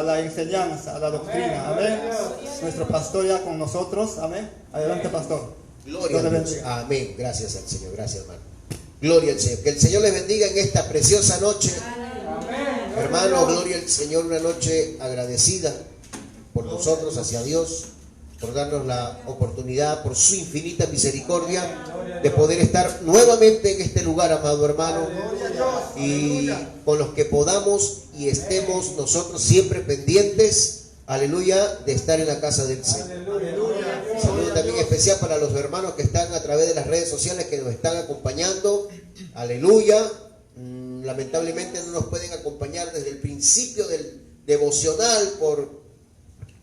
la enseñanza, a la doctrina. Amén. Nuestro pastor ya con nosotros. Amén. Adelante, pastor. Gloria a Dios. Amén. Gracias al Señor. Gracias, hermano. Gloria al Señor. Que el Señor les bendiga en esta preciosa noche. Amén. Hermano, gloria al Señor. Una noche agradecida por nosotros hacia Dios, por darnos la oportunidad, por su infinita misericordia, de poder estar nuevamente en este lugar, amado hermano, y con los que podamos y estemos nosotros siempre pendientes, aleluya, de estar en la casa del Señor. Saludo también especial para los hermanos que están a través de las redes sociales, que nos están acompañando, aleluya. Lamentablemente no nos pueden acompañar desde el principio del devocional por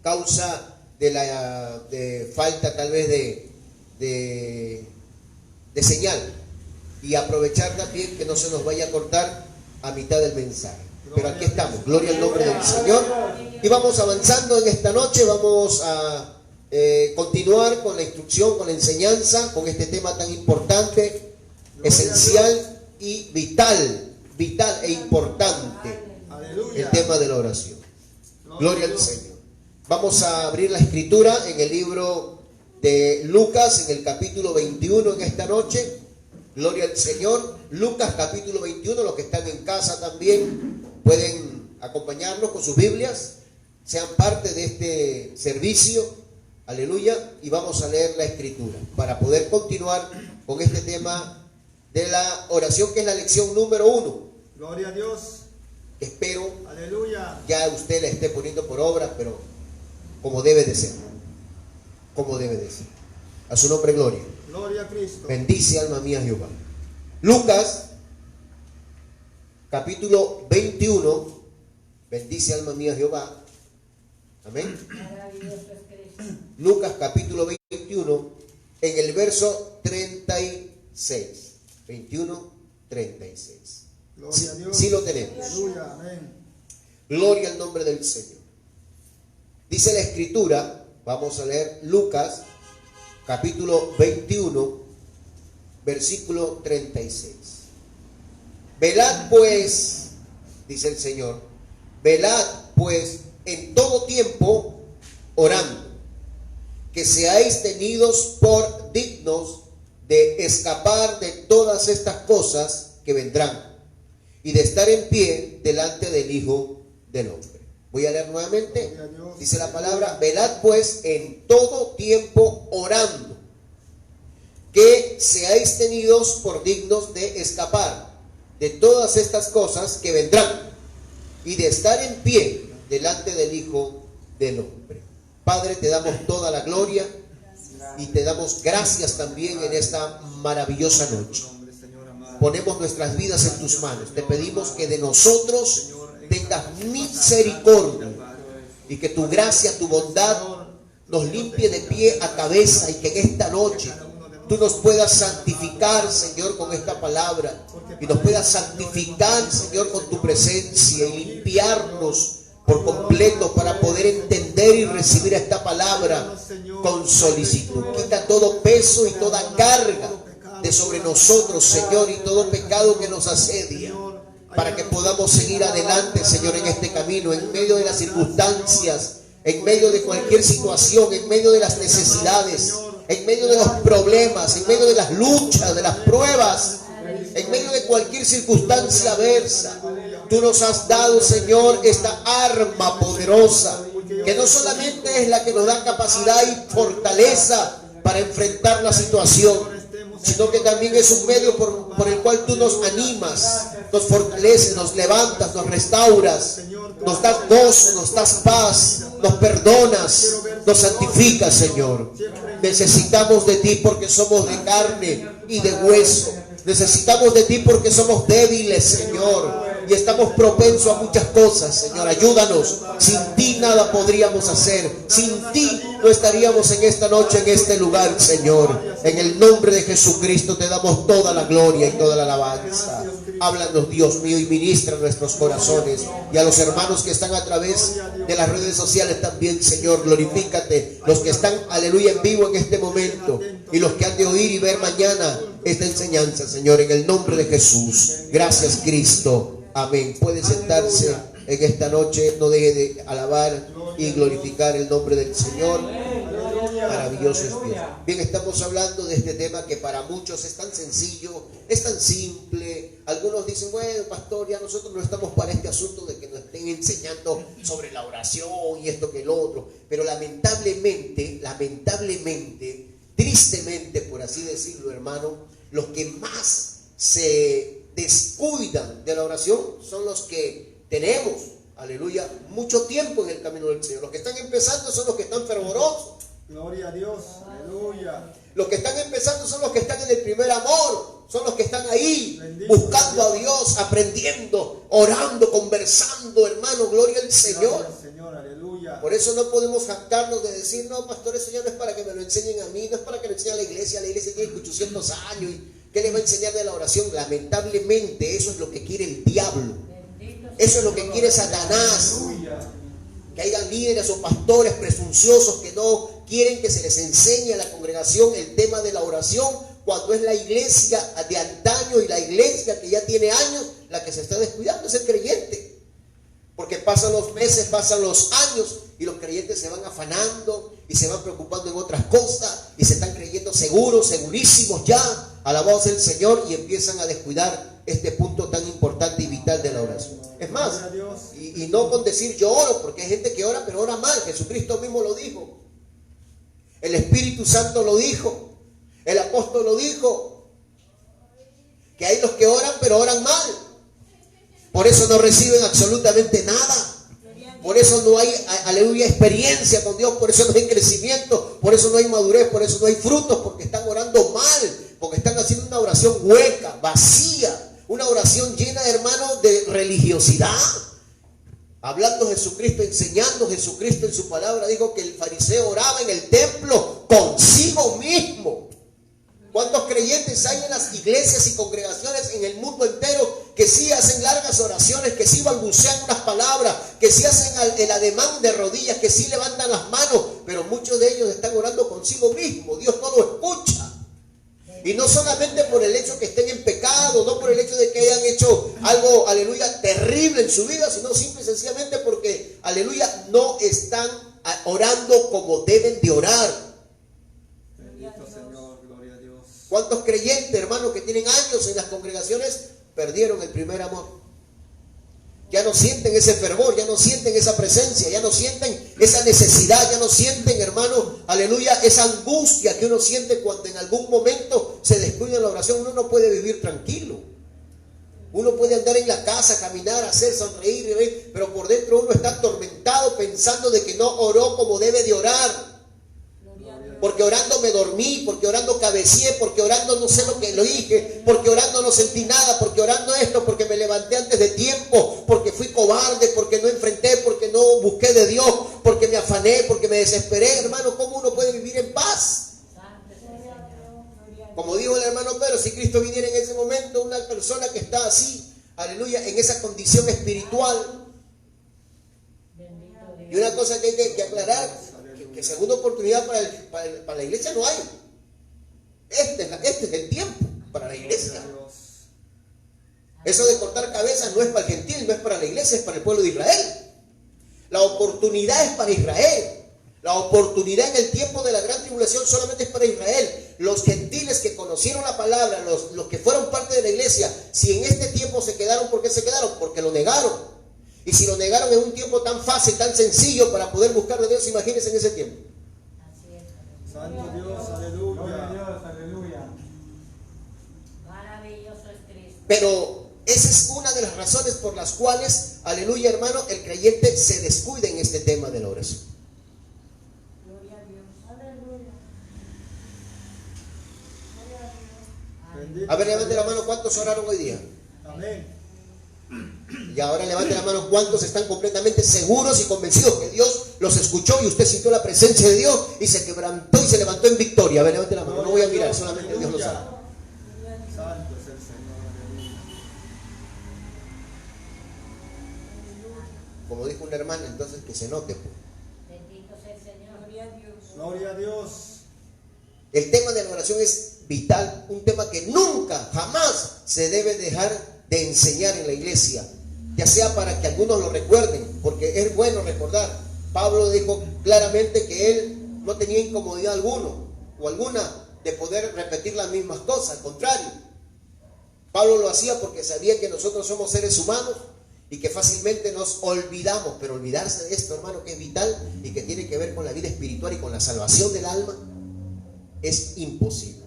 causa de falta tal vez de señal, y aprovechar también que no se nos vaya a cortar a mitad del mensaje. Pero aquí estamos, gloria al nombre del Señor, y vamos avanzando en esta noche. Vamos a continuar con la instrucción, con la enseñanza, con este tema tan importante, esencial y vital e importante, el tema de la oración. Gloria al Señor. Vamos a abrir la escritura en el libro de Lucas, en el capítulo 21 en esta noche. Gloria al Señor. Lucas capítulo 21, los que están en casa también pueden acompañarnos con sus Biblias, sean parte de este servicio, aleluya, y vamos a leer la escritura para poder continuar con este tema de la oración, que es la lección número 1. Gloria a Dios. Espero, aleluya, ya usted la esté poniendo por obra, pero como debe de ser, como debe de ser. A su nombre, gloria. Gloria a Cristo. Bendice, alma mía, Jehová. Lucas, capítulo 21. Bendice, alma mía, Jehová. Amén. Lucas, capítulo 21, en el verso 36. 21, 36. Gloria a Dios. Sí lo tenemos. Aleluya, amén. Gloria al nombre del Señor. Dice la escritura, vamos a leer Lucas, capítulo 21, versículo 36. Velad pues, dice el Señor, velad pues en todo tiempo orando, que seáis tenidos por dignos de escapar de todas estas cosas que vendrán y de estar en pie delante del Hijo del Hombre. Voy a leer nuevamente. Dice la palabra: velad pues en todo tiempo orando, que seáis tenidos por dignos de escapar de todas estas cosas que vendrán y de estar en pie delante del Hijo del Hombre. Padre, te damos toda la gloria y te damos gracias también en esta maravillosa noche. Ponemos nuestras vidas en tus manos. Te pedimos que de nosotros tengas misericordia y que tu gracia, tu bondad nos limpie de pie a cabeza, y que en esta noche tú nos puedas santificar, Señor, con esta palabra, y nos puedas santificar, Señor, con tu presencia, y limpiarnos por completo para poder entender y recibir esta palabra con solicitud. Quita todo peso y toda carga de sobre nosotros, Señor, y todo pecado que nos asedia, para que podamos seguir adelante, Señor, en este camino, en medio de las circunstancias, en medio de cualquier situación, en medio de las necesidades, en medio de los problemas, en medio de las luchas, de las pruebas, en medio de cualquier circunstancia adversa. Tú nos has dado, Señor, esta arma poderosa, que no solamente es la que nos da capacidad y fortaleza para enfrentar la situación, sino que también es un medio por el cual tú nos animas, nos fortaleces, nos levantas, nos restauras, nos das gozo, nos das paz, nos perdonas, nos santificas, Señor. Necesitamos de ti porque somos de carne y de hueso. Necesitamos de ti porque somos débiles, Señor, y estamos propensos a muchas cosas, Señor. Ayúdanos. Sin ti nada podríamos hacer. Sin ti no estaríamos en esta noche, en este lugar, Señor. En el nombre de Jesucristo te damos toda la gloria y toda la alabanza. Háblanos, Dios mío, y ministra nuestros corazones. Y a los hermanos que están a través de las redes sociales también, Señor, glorifícate. Los que están, aleluya, en vivo en este momento, y los que han de oír y ver mañana esta enseñanza, Señor, en el nombre de Jesús. Gracias, Cristo. Amén. Puede sentarse. en esta noche no deje de alabar y glorificar el nombre del Señor. Maravilloso es Dios. Bien, estamos hablando de este tema que para muchos es tan sencillo, es tan simple. Algunos dicen, bueno, pastor, ya nosotros no estamos para este asunto de que nos estén enseñando sobre la oración y esto que el otro. Pero lamentablemente, tristemente, por así decirlo, hermano, los que más se descuidan de la oración son los que tenemos, aleluya, mucho tiempo en el camino del Señor. Los que están empezando son los que están fervorosos. Gloria a Dios, aleluya. Los que están empezando son los que están en el primer amor, son los que están ahí Bendito buscando a Dios, aprendiendo, orando, conversando, hermano, gloria al Señor. Gracias, Señor, aleluya. Por eso no podemos jactarnos de decir, no, pastor, eso ya no es para que me lo enseñen a mí, no es para que lo enseñen a la iglesia tiene 800 años, y ¿qué le va a enseñar de la oración? Lamentablemente eso es lo que quiere el diablo, eso es lo que quiere Satanás. Aleluya. Que hayan líderes o pastores presunciosos que no quieren que se les enseñe a la congregación el tema de la oración, cuando es la iglesia de antaño y la iglesia que ya tiene años la que se está descuidando, es el creyente. Porque pasan los meses, pasan los años y los creyentes se van afanando y se van preocupando en otras cosas y se están creyendo seguros, segurísimos ya, alabados el Señor, y empiezan a descuidar este punto tan importante y vital de la oración. Es más, y no con decir yo oro, porque hay gente que ora pero ora mal. Jesucristo mismo lo dijo, el Espíritu Santo lo dijo, el apóstol lo dijo, que hay los que oran pero oran mal. Por eso no reciben absolutamente nada. Por eso no hay, aleluya, experiencia con Dios. Por eso no hay crecimiento. Por eso no hay madurez. Por eso no hay frutos. Porque están orando mal. Porque están haciendo una oración hueca, vacía. Una oración llena, hermano, de religiosidad. Hablando Jesucristo, enseñando Jesucristo en su palabra, dijo que el fariseo oraba en el templo consigo mismo. ¿Cuántos creyentes hay en las iglesias y congregaciones en el mundo entero que sí hacen largas oraciones, que sí balbucean unas palabras, que sí hacen el ademán de rodillas, que sí levantan las manos, pero muchos de ellos están orando consigo mismo? Dios no lo escucha. Y no solamente por el hecho que estén en pecado, no por el hecho de que hayan hecho algo, aleluya, terrible en su vida, sino simple y sencillamente porque, aleluya, no están orando como deben de orar. Bendito Señor, gloria a Dios. ¿Cuántos creyentes, hermanos, que tienen años en las congregaciones perdieron el primer amor? Ya no sienten ese fervor, ya no sienten esa presencia, ya no sienten esa necesidad, ya no sienten, hermano, aleluya, esa angustia que uno siente cuando en algún momento se descuida la oración. Uno no puede vivir tranquilo. Uno puede andar en la casa, caminar, hacer, sonreír, reír, pero por dentro uno está atormentado pensando de que no oró como debe de orar. Porque orando me dormí, porque orando cabeceé, porque orando no sé lo que lo dije, porque orando no sentí nada, porque orando esto, porque me levanté antes de tiempo, porque fui cobarde, porque no enfrenté, porque no busqué de Dios, porque me afané, porque me desesperé. Hermano, ¿cómo uno puede vivir en paz? Como dijo el hermano Pedro, si Cristo viniera en ese momento, una persona que está así, aleluya, en esa condición espiritual. Y una cosa que hay que aclarar, que segunda oportunidad para la iglesia no hay. Este es el tiempo para la iglesia. Eso de cortar cabezas no es para el gentil, no es para la iglesia, es para el pueblo de Israel. La oportunidad es para Israel. La oportunidad en el tiempo de la gran tribulación solamente es para Israel. Los gentiles que conocieron la palabra, los que fueron parte de la iglesia, si en este tiempo se quedaron, ¿por qué se quedaron? Porque lo negaron. Y si lo negaron en un tiempo tan fácil, tan sencillo para poder buscar a Dios, imagínense en ese tiempo. Santo Dios, aleluya. Gloria a Dios, aleluya. Maravilloso es Cristo. Pero esa es una de las razones por las cuales, aleluya, hermano, el creyente se descuida en este tema de la oración. Gloria a Dios. Aleluya. Bendito A ver, levante la Dios. mano, ¿cuántos oraron hoy día? Amén. Y ahora levante la mano, ¿cuántos están completamente seguros y convencidos que Dios los escuchó y usted sintió la presencia de Dios y se quebrantó y se levantó en victoria? A ver, levante la mano, no voy a mirar, solamente Dios lo sabe. Santo es el Señor, aleluya. Como dijo una hermana, entonces que se note. Bendito sea el Señor. Gloria a Dios. Gloria a Dios. El tema de la oración es vital, un tema que nunca, jamás se debe dejar de enseñar en la iglesia. ya sea para que algunos lo recuerden, porque es bueno recordar. Pablo dijo claramente que él no tenía incomodidad alguna de poder repetir las mismas cosas. Al contrario, Pablo lo hacía porque sabía que nosotros somos seres humanos y que fácilmente nos olvidamos. Pero olvidarse de esto, hermano, que es vital y que tiene que ver con la vida espiritual y con la salvación del alma, es imposible.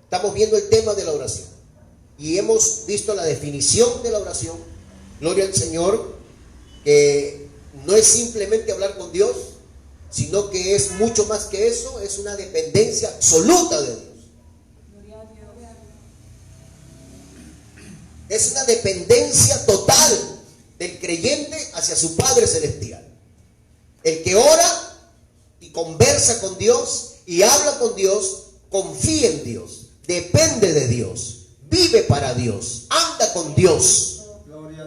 Estamos viendo el tema de la oración y hemos visto la definición de la oración. Gloria al Señor, que no es simplemente hablar con Dios, sino que es mucho más que eso. Es una dependencia absoluta de Dios. Es una dependencia total del creyente hacia su Padre Celestial. El que ora y conversa con Dios y habla con Dios, confía en Dios, depende de Dios, vive para Dios, anda con Dios.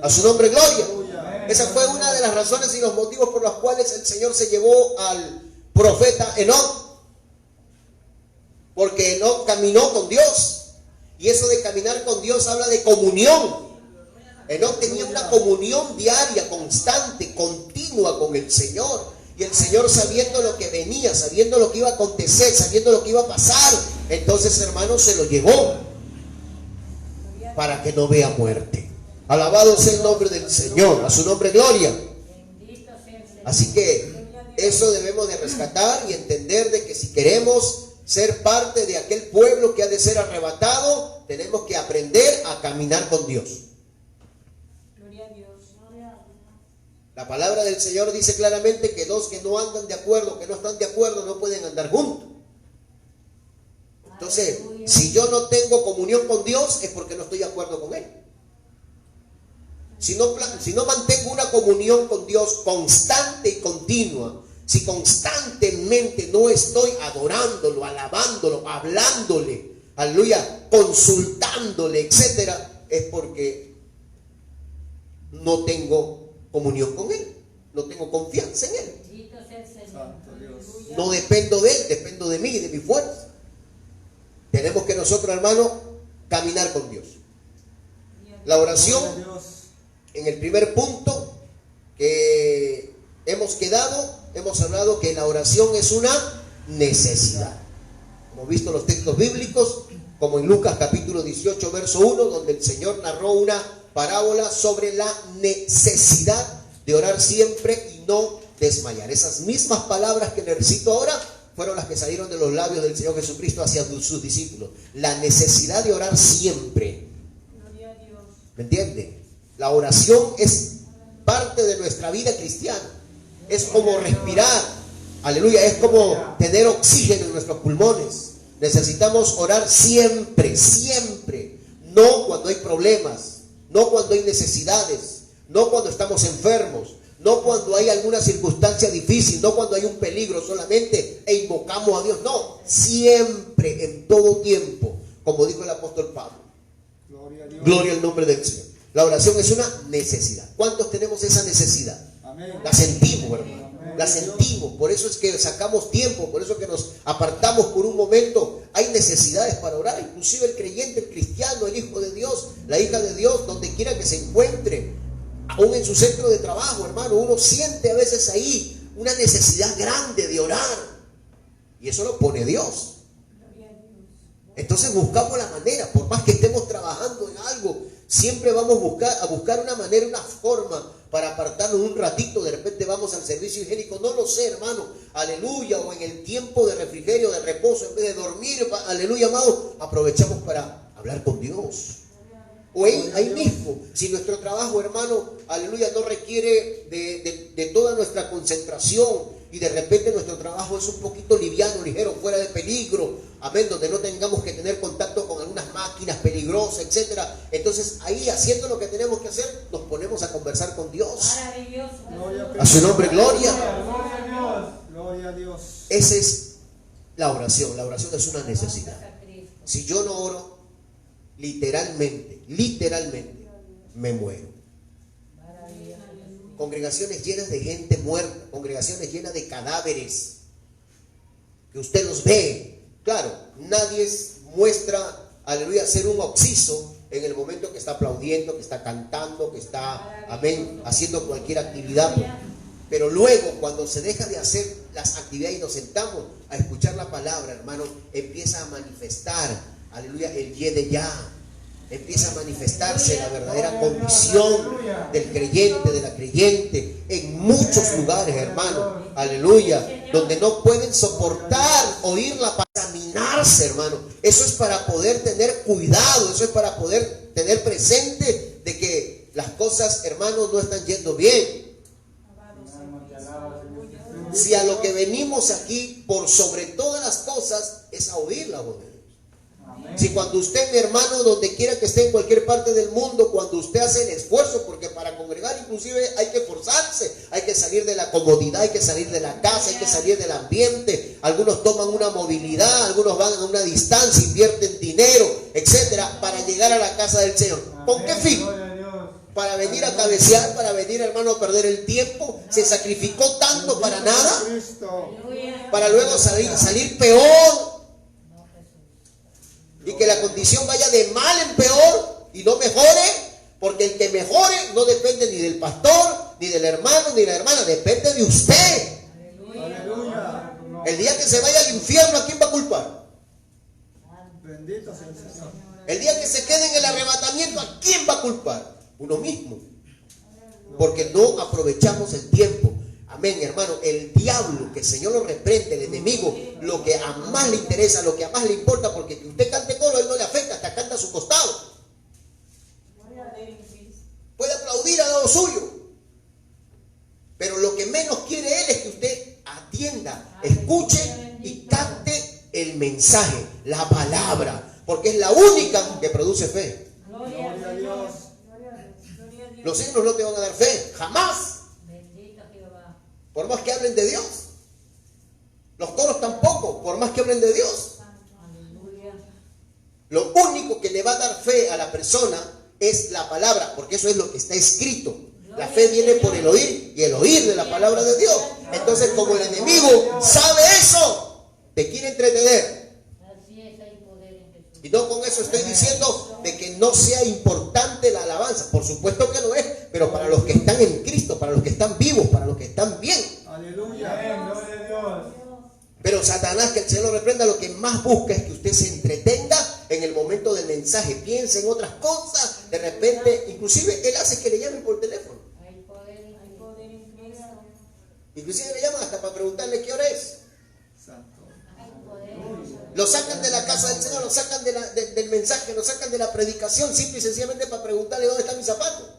A su nombre, gloria. Esa fue una de las razones y los motivos por los cuales el Señor se llevó al profeta Enoc. Porque Enoc caminó con Dios. Y eso de caminar con Dios habla de comunión. Enoc tenía una comunión diaria, constante, continua con el Señor. Y el Señor, sabiendo lo que venía, sabiendo lo que iba a acontecer, sabiendo lo que iba a pasar, entonces, hermano, se lo llevó para que no vea muerte. Alabado sea el nombre del Señor, a su nombre gloria. Así que eso debemos de rescatar y entender de que si queremos ser parte de aquel pueblo que ha de ser arrebatado, tenemos que aprender a caminar con Dios. La palabra del Señor dice claramente que dos que no andan de acuerdo, que no están de acuerdo, no pueden andar juntos. Entonces, si yo no tengo comunión con Dios, es porque no estoy de acuerdo con Él. Si no mantengo una comunión con Dios constante y continua, si constantemente no estoy adorándolo, alabándolo, hablándole, aleluya, consultándole, etcétera, es porque no tengo comunión con Él, no tengo confianza en Él. No dependo de Él, dependo de mí, de mi fuerza. Tenemos que nosotros, hermanos, caminar con Dios. La oración, en el primer punto que hemos hablado que la oración es una necesidad. Hemos visto los textos bíblicos, como en Lucas capítulo 18, verso 1, donde el Señor narró una parábola sobre la necesidad de orar siempre y no desmayar. Esas mismas palabras que le recito ahora fueron las que salieron de los labios del Señor Jesucristo hacia sus discípulos. La necesidad de orar siempre. ¿Me entiende? La oración es parte de nuestra vida cristiana. Es como respirar. Aleluya. Es como tener oxígeno en nuestros pulmones. Necesitamos orar siempre, siempre. No cuando hay problemas, no cuando hay necesidades, no cuando estamos enfermos, no cuando hay alguna circunstancia difícil, no cuando hay un peligro solamente e invocamos a Dios. No, siempre, en todo tiempo, como dijo el apóstol Pablo. Gloria al nombre del Señor. La oración es una necesidad. ¿Cuántos tenemos esa necesidad? Amén. La sentimos, hermano. Amén. La sentimos. Por eso es que sacamos tiempo, por eso es que nos apartamos por un momento. Hay necesidades para orar. Inclusive el creyente, el cristiano, el hijo de Dios, la hija de Dios, donde quiera que se encuentre, aún en su centro de trabajo, hermano, uno siente a veces ahí una necesidad grande de orar. Y eso lo pone Dios. Entonces buscamos la manera, por más que estemos trabajando en algo, siempre vamos a buscar una manera, una forma para apartarnos un ratito. De repente vamos al servicio higiénico, no lo sé, hermano, aleluya, o en el tiempo de refrigerio, de reposo, en vez de dormir, aleluya, amado, aprovechamos para hablar con Dios. O ahí mismo, si nuestro trabajo, hermano, aleluya, no requiere de toda nuestra concentración, y de repente nuestro trabajo es un poquito liviano, ligero, fuera de peligro, amén, donde no tengamos que tener contacto con algunas máquinas peligrosas, etcétera. Entonces ahí, haciendo lo que tenemos que hacer, nos ponemos a conversar con Dios. A su nombre, gloria. Gloria a Dios. Esa es la oración. La oración es una necesidad. Si yo no oro, literalmente me muero. Congregaciones llenas de gente muerta, congregaciones llenas de cadáveres, que usted los ve. Claro, nadie muestra, aleluya, ser un oxiso en el momento que está aplaudiendo, que está cantando, que está, amén, haciendo cualquier actividad. Pero luego, cuando se deja de hacer las actividades y nos sentamos a escuchar la palabra, hermano, empieza a manifestar, aleluya, el de ya. Empieza a manifestarse la verdadera condición del creyente, de la creyente, en muchos lugares, hermano, aleluya, donde no pueden soportar oírla para examinarse, hermano. Eso es para poder tener cuidado, eso es para poder tener presente de que las cosas, hermano, no están yendo bien. Si a lo que venimos aquí, por sobre todas las cosas, es a oír la voz de Dios. Si cuando usted, mi hermano, donde quiera que esté en cualquier parte del mundo, cuando usted hace el esfuerzo, porque para congregar inclusive hay que esforzarse, hay que salir de la comodidad, hay que salir de la casa, hay que salir del ambiente. Algunos toman una movilidad, algunos van a una distancia, invierten dinero, etcétera, para llegar a la casa del Señor. ¿Con qué fin? Para venir a cabecear, para venir, hermano, a perder el tiempo. Se sacrificó tanto para nada, para luego salir peor, y que la condición vaya de mal en peor y no mejore, porque el que mejore no depende ni del pastor, ni del hermano, ni de la hermana, depende de usted. Aleluya. El día que se vaya al infierno, ¿a quién va a culpar? Bendito sea el Señor. El día que se quede en el arrebatamiento, ¿a quién va a culpar? Uno mismo, porque no aprovechamos el tiempo. Amén, hermano. El diablo, que el Señor lo reprende, el enemigo, lo que a más le interesa, lo que a más le importa, porque que usted cante coro, a él no le afecta, hasta canta a su costado. Puede aplaudir al lado suyo, pero lo que menos quiere él es que usted atienda, escuche y capte el mensaje, la palabra, porque es la única que produce fe. Gloria a Dios. Los signos no te van a dar fe, jamás. Por más que hablen de Dios. Los coros tampoco, por más que hablen de Dios. Lo único que le va a dar fe a la persona es la palabra, porque eso es lo que está escrito. La fe viene por el oír, y el oír de la palabra de Dios. Entonces, como el enemigo sabe eso, te quiere entretener. Y no con eso estoy diciendo de que no sea importante la alabanza. Por supuesto que lo es, pero para los que están en Cristo, para los que están vivos, para los que están bien. Aleluya. Gloria a Dios. Pero Satanás, que el Señor lo reprenda, lo que más busca es que usted se entretenga en el momento del mensaje, piense en otras cosas. De repente, inclusive él hace que le llamen por teléfono. Inclusive le llaman hasta para preguntarle qué hora es. Santo. Lo sacan de la casa del Señor, lo sacan del mensaje, lo sacan de la predicación, simple y sencillamente para preguntarle dónde está mi zapato.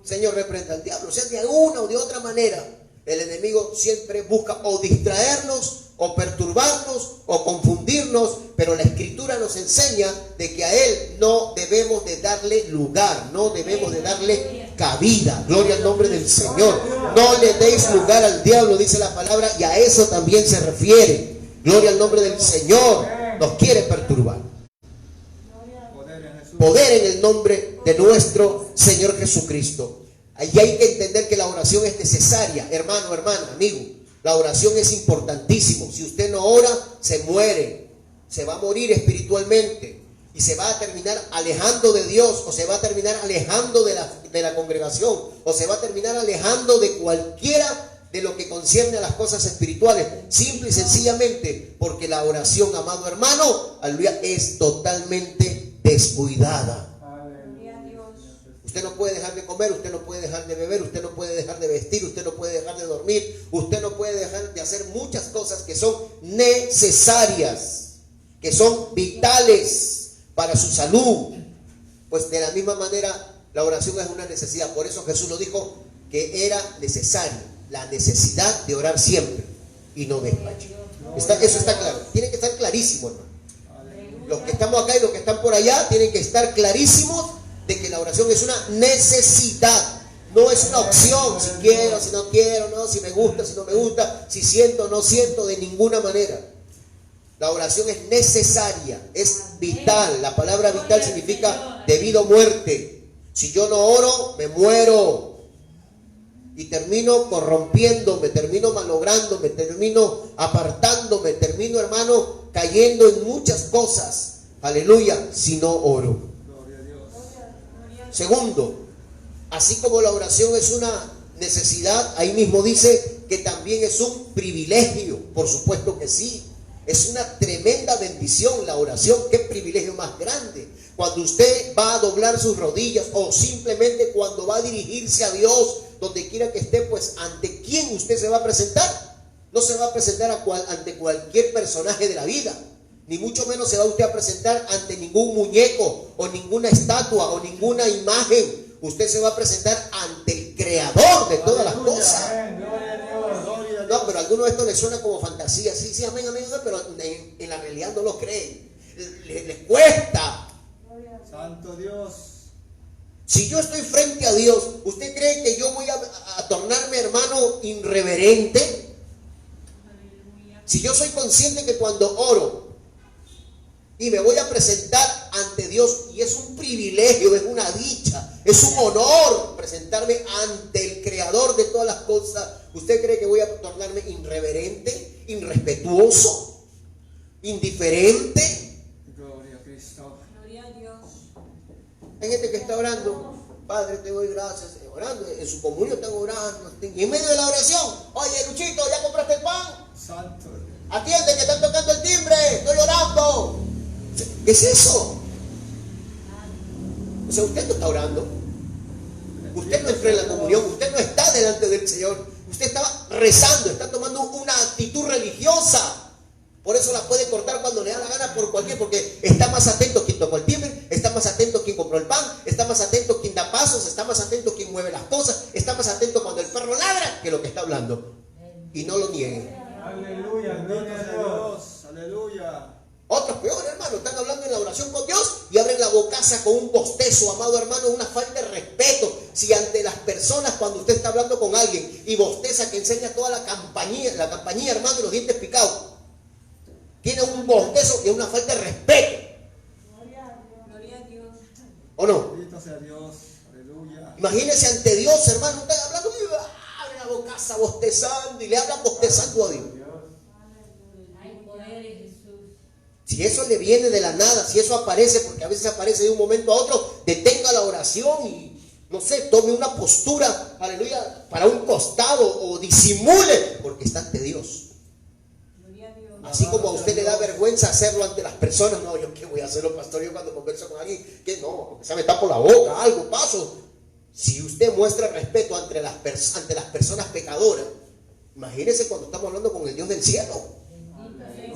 Señor, reprenda al diablo. O sea, de alguna o de otra manera, el enemigo siempre busca o distraernos, o perturbarnos, o confundirnos, pero la Escritura nos enseña de que a él no debemos de darle lugar, no debemos de darle cabida. Gloria al nombre del Señor. No le deis lugar al diablo, dice la palabra, y a eso también se refiere. Gloria al nombre del Señor. Nos quiere perturbar. Poder en el nombre de nuestro Señor Jesucristo. Allí hay que entender que la oración es necesaria, hermano, hermana, amigo. La oración es importantísimo. Si usted no ora, se muere, se va a morir espiritualmente y se va a terminar alejando de Dios, o se va a terminar alejando de la congregación, o se va a terminar alejando de cualquiera de lo que concierne a las cosas espirituales, simple y sencillamente porque la oración, amado hermano, aleluya, es totalmente descuidada. Usted no puede dejar de comer, usted no puede dejar de beber, usted no puede dejar de vestir, usted no puede dejar de dormir, usted no puede dejar de hacer muchas cosas que son necesarias, que son vitales para su salud. Pues de la misma manera la oración es una necesidad. Por eso Jesús lo dijo que era necesario, la necesidad de orar siempre y no despacho. Eso está claro, tiene que estar clarísimo, hermano. Los que estamos acá y los que están por allá tienen que estar clarísimos de que la oración es una necesidad, no es una opción, si quiero, si no quiero, no, si me gusta, si no me gusta, si siento, no siento, de ninguna manera. La oración es necesaria, es vital. La palabra vital significa debido a muerte. Si yo no oro, me muero y termino corrompiéndome, termino malográndome, termino apartándome, termino, hermano, cayendo en muchas cosas aleluya, si no oro. Gloria a Dios. Segundo, así como la oración es una necesidad, ahí mismo dice que también es un privilegio. Por supuesto que sí. Es una tremenda bendición la oración. Qué privilegio más grande. Cuando usted va a doblar sus rodillas o simplemente cuando va a dirigirse a Dios, donde quiera que esté, pues ¿ante quién usted se va a presentar? No se va a presentar ante cualquier personaje de la vida. Ni mucho menos se va usted a presentar ante ningún muñeco o ninguna estatua o ninguna imagen. Usted se va a presentar ante el Creador de todas las cosas. Amén. Gloria a Dios. Gloria a Dios. No, pero a algunos esto les suena como fantasía. Sí, sí, amén, amén, pero en la realidad no lo creen. Les cuesta. Santo Dios. Si yo estoy frente a Dios, ¿usted cree que yo voy a tornarme, hermano, irreverente? Si yo soy consciente que cuando oro y me voy a presentar ante Dios, y es un privilegio, es una dicha, es un honor presentarme ante el Creador de todas las cosas, ¿usted cree que voy a tornarme irreverente, irrespetuoso, indiferente? Gloria a Cristo. Gloria a Dios. Hay gente que está orando, Padre, te doy gracias, orando, en su comunión están orando, y en medio de la oración, oye, Luchito, ¿ya compraste el pan? Santo Dios. Atiende que están tocando el timbre, estoy orando. ¿Qué es eso? O sea, usted no está orando, usted no entró en la comunión, usted no está delante del Señor, usted está rezando, está tomando una actitud religiosa. Por eso la puede cortar cuando le da la gana por cualquier, porque está más atento quien tocó el timbre, está más atento quien compró el pan, está más atento quien da pasos, está más atento quien mueve las cosas, está más atento cuando el perro ladra que lo que está hablando. Y no lo nieguen. Aleluya. Gloria a Dios. Aleluya. Otros peor, hermano, están hablando en la oración con Dios y abren la bocaza con un bostezo, amado hermano, una falta de respeto. Si ante las personas, cuando usted está hablando con alguien y bosteza, que enseña toda la campañía, hermano, y los dientes picados, tiene un bostezo que es una falta de respeto. Gloria a Dios. ¿O no? Bendito sea Dios. Aleluya. Imagínese ante Dios, hermano, usted hablando y abre la bocaza bostezando y le hablan bostezando a Dios. Hay poder en Jesús. Si eso le viene de la nada, si eso aparece, porque a veces aparece de un momento a otro, detenga la oración y, no sé, tome una postura, aleluya, para un costado o disimule, porque está ante Dios. Gloria a Dios. Así como a usted le da vergüenza hacerlo ante las personas, no, yo qué voy a hacerlo, pastor, yo cuando converso con alguien, que no, porque se me tapa la boca, algo, paso. Si usted muestra respeto ante las personas pecadoras, imagínese cuando estamos hablando con el Dios del cielo.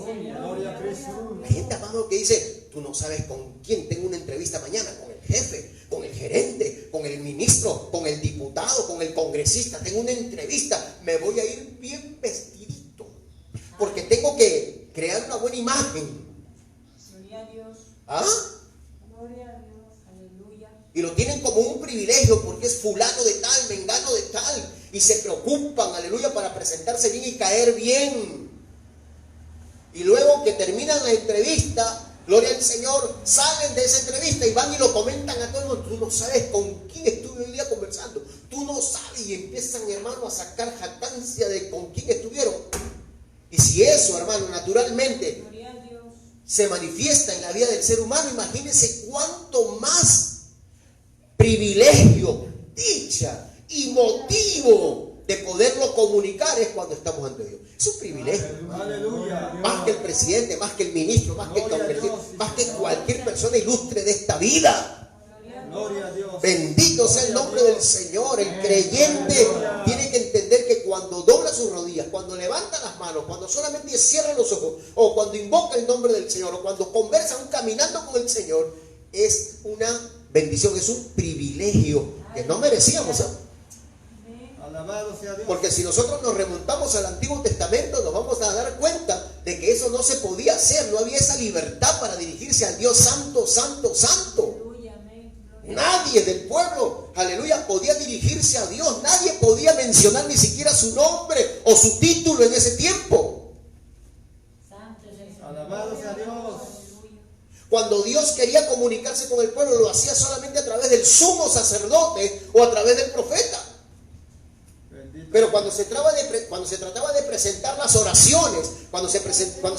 Gloria a Cristo. Hay gente, amado, que dice, tú no sabes con quién tengo una entrevista mañana, con el jefe, con el gerente, con el ministro, con el diputado, con el congresista, tengo una entrevista, me voy a ir bien vestidito, porque tengo que crear una buena imagen. Gloria a Dios. ¿Ah? Gloria a Dios. Aleluya. Y lo tienen como un privilegio porque es fulano de tal, mengano de tal, y se preocupan, aleluya, para presentarse bien y caer bien. Y luego que terminan la entrevista, gloria al Señor, salen de esa entrevista y van y lo comentan a todo el mundo. Tú no sabes con quién estuve hoy día conversando, tú no sabes, y empiezan, hermano, a sacar jactancia de con quién estuvieron. Y si eso, hermano, naturalmente Gloria a Dios. se manifiesta en la vida del ser humano, imagínense cuánto más privilegio, dicha y motivo de poderlo comunicar es cuando estamos ante Dios. Es un privilegio. Aleluya. Más que el presidente, más que el ministro, más que el congresista, más que cualquier persona ilustre de esta vida. Gloria a Dios. Bendito sea el nombre del Señor. El creyente tiene que entender que cuando dobla sus rodillas, cuando levanta las manos, cuando solamente cierra los ojos, o cuando invoca el nombre del Señor, o cuando conversa aún caminando con el Señor, es una bendición, es un privilegio que no merecíamos. Alabado sea Dios. Porque si nosotros nos remontamos al Antiguo Testamento, nos vamos a dar cuenta de que eso no se podía hacer. No había esa libertad para dirigirse al Dios santo, santo, santo. Aleluya. Amén. Gloria. Nadie del pueblo, aleluya, podía dirigirse a Dios. Nadie podía mencionar ni siquiera su nombre o su título en ese tiempo. Santo es el Señor. Alabado sea Dios. Aleluya. Cuando Dios quería comunicarse con el pueblo, lo hacía solamente a través del sumo sacerdote o a través del profeta. Bendito. Pero cuando se trataba de presentar las oraciones, cuando se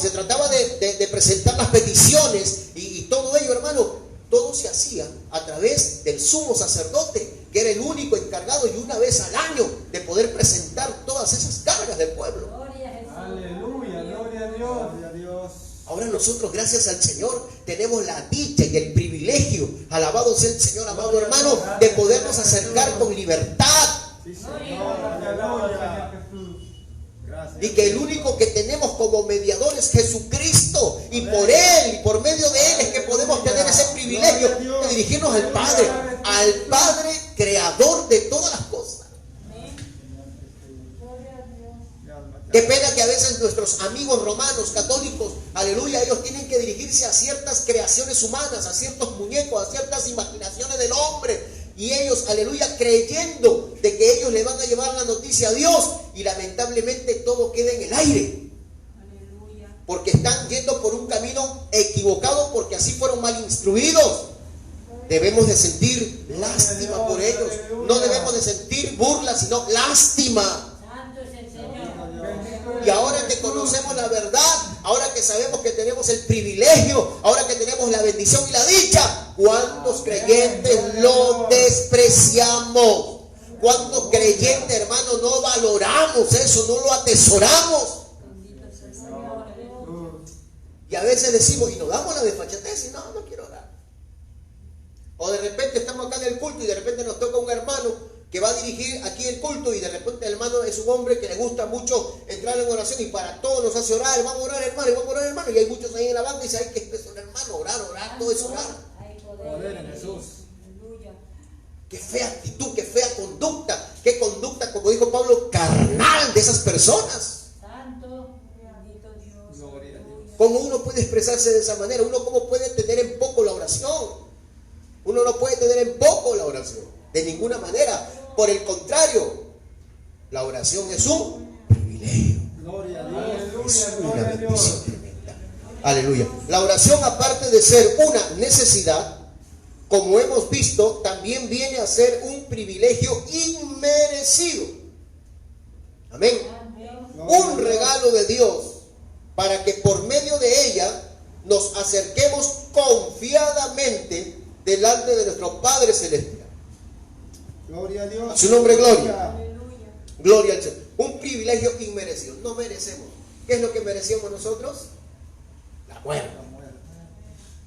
trataba de presentar las peticiones y todo ello, hermano, todo se hacía a través del sumo sacerdote, que era el único encargado y una vez al año de poder presentar todas esas cargas del pueblo. Gloria a Jesús. Aleluya, gloria a Dios. Gloria a Dios. Ahora nosotros, gracias al Señor, tenemos la dicha y el privilegio, alabado sea el Señor, amado hermano, de podernos acercar con libertad. Sí, Señor. Aleluya. Gracias. Y que el único que tenemos como mediador es Jesucristo. Y por Él, y por medio de Él, es que podemos tener ese privilegio de dirigirnos al Padre creador de todas las cosas. Amén. Gloria a Dios. Qué pena que a veces nuestros amigos romanos, católicos, aleluya, ellos tienen que dirigirse a ciertas creaciones humanas, a ciertos muñecos, a ciertas imaginaciones del hombre. Y ellos, aleluya, creyendo de que ellos le van a llevar la noticia a Dios. Y lamentablemente todo queda en el aire. Aleluya. Porque están yendo por un camino equivocado, porque así fueron mal instruidos. Debemos de sentir lástima por ellos. No debemos de sentir burla, sino lástima. Santo es el Señor. Y ahora que conocemos la verdad, ahora que sabemos que tenemos el privilegio, ahora que tenemos la bendición y la dicha, ¿cuántos creyentes lo despreciamos? ¿Cuántos creyentes, hermanos, no valoramos eso, no lo atesoramos? Bendito es el Señor. Aleluya. Y a veces decimos, y nos damos la desfachatez, y no quiero orar. O de repente estamos acá en el culto y de repente nos toca un hermano que va a dirigir aquí el culto, y de repente el hermano es un hombre que le gusta mucho entrar en oración y para todos nos hace orar. Vamos a orar, hermano, y vamos a orar, hermano. Y hay muchos ahí en la banca y dicen, ay, que es un hermano, orar, todo es orar. Hay Poder en Jesús. Aleluya. Qué fea actitud, qué fea conducta, qué conducta, como dijo Pablo, carnal de esas personas. Santo, bendito Dios. Gloria a Dios. Aleluya. ¿Cómo uno puede expresarse de esa manera? Uno cómo puede tener en poco la oración. Uno no puede tener en poco la oración, de ninguna manera. Por el contrario, la oración es un privilegio, Gloria a Dios. es Aleluya, una gloria a Dios. bendición tremenda. Aleluya. La oración, aparte de ser una necesidad, como hemos visto, también viene a ser un privilegio inmerecido. Amén. Un regalo de Dios para que por medio de ella nos acerquemos confiadamente delante de nuestro Padre Celestial. Gloria a Dios. A su nombre, gloria. Aleluya. Gloria al Señor. Un privilegio inmerecido. No merecemos. ¿Qué es lo que merecemos nosotros? La muerte.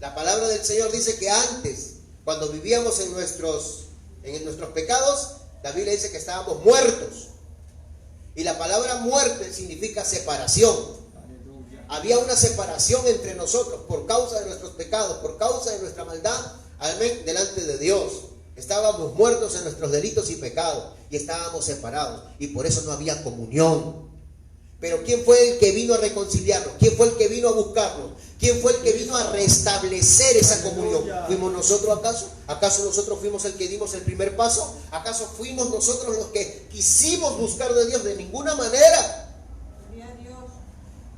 La palabra del Señor dice que antes, cuando vivíamos en nuestros pecados, la Biblia dice que estábamos muertos. Y la palabra muerte significa separación. Aleluya. Había una separación entre nosotros por causa de nuestros pecados, por causa de nuestra maldad, amén, delante de Dios. Estábamos muertos en nuestros delitos y pecados y estábamos separados, y por eso no había comunión. Pero ¿quién fue el que vino a reconciliarnos? ¿Quién fue el que vino a buscarnos? ¿Quién fue el que vino a restablecer esa comunión? ¿Fuimos nosotros acaso? ¿Acaso nosotros fuimos el que dimos el primer paso? ¿Acaso fuimos nosotros los que quisimos buscar de Dios? De ninguna manera. Gloria a Dios.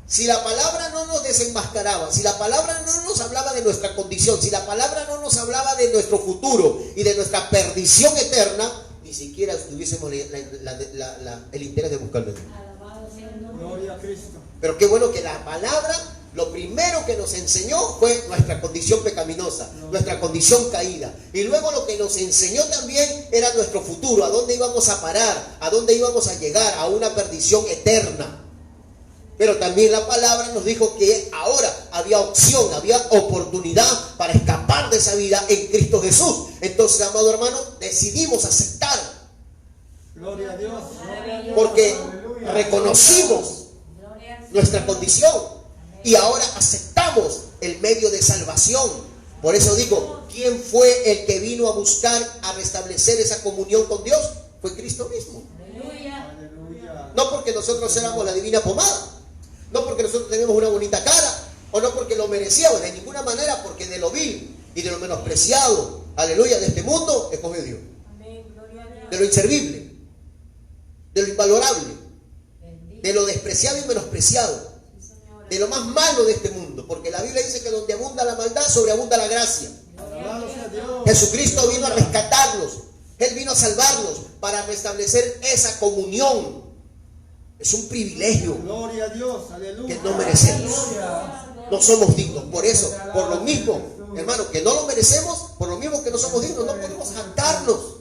Si la palabra no nos desenmascaraba, si la palabra no nos hablaba de nuestra condición, si la palabra no nos hablaba de nuestro futuro y de nuestra perdición eterna, ni siquiera tuviésemos el interés de buscar de Dios. Alabado sea el nombre. Gloria a Cristo. Pero qué bueno que la palabra, lo primero que nos enseñó fue nuestra condición pecaminosa, nuestra condición caída. Y luego lo que nos enseñó también era nuestro futuro, a dónde íbamos a parar, a dónde íbamos a llegar, a una perdición eterna. Pero también la palabra nos dijo que ahora había opción, había oportunidad para escapar de esa vida en Cristo Jesús. Entonces, amado hermano, decidimos aceptar, Gloria a Dios. Gloria a Dios. porque Aleluya. reconocimos Gloria al Señor. nuestra condición y ahora aceptamos el medio de salvación. Por eso digo, ¿quién fue el que vino a buscar, a restablecer esa comunión con Dios? Fue Cristo mismo. Aleluya. Aleluya. No porque nosotros éramos la divina pomada, no porque nosotros teníamos una bonita cara, o no porque lo merecíamos, de ninguna manera, porque de lo vil y de lo menospreciado, aleluya, de este mundo, escogió Dios. Amén. Gloria a Dios. De lo inservible, de lo invalorable, Bendito. de lo despreciado y menospreciado, Sí, Señor. de lo más malo de este mundo, porque la Biblia dice que donde abunda la maldad, sobreabunda la gracia. Alabado sea Dios. Jesucristo vino a rescatarnos, Él vino a salvarnos para restablecer esa comunión. Es un privilegio Gloria a Dios. Aleluya. que no merecemos. Aleluya. No somos dignos. Por eso, por lo mismo, hermano, que no lo merecemos, por lo mismo que no somos dignos, no podemos jactarnos.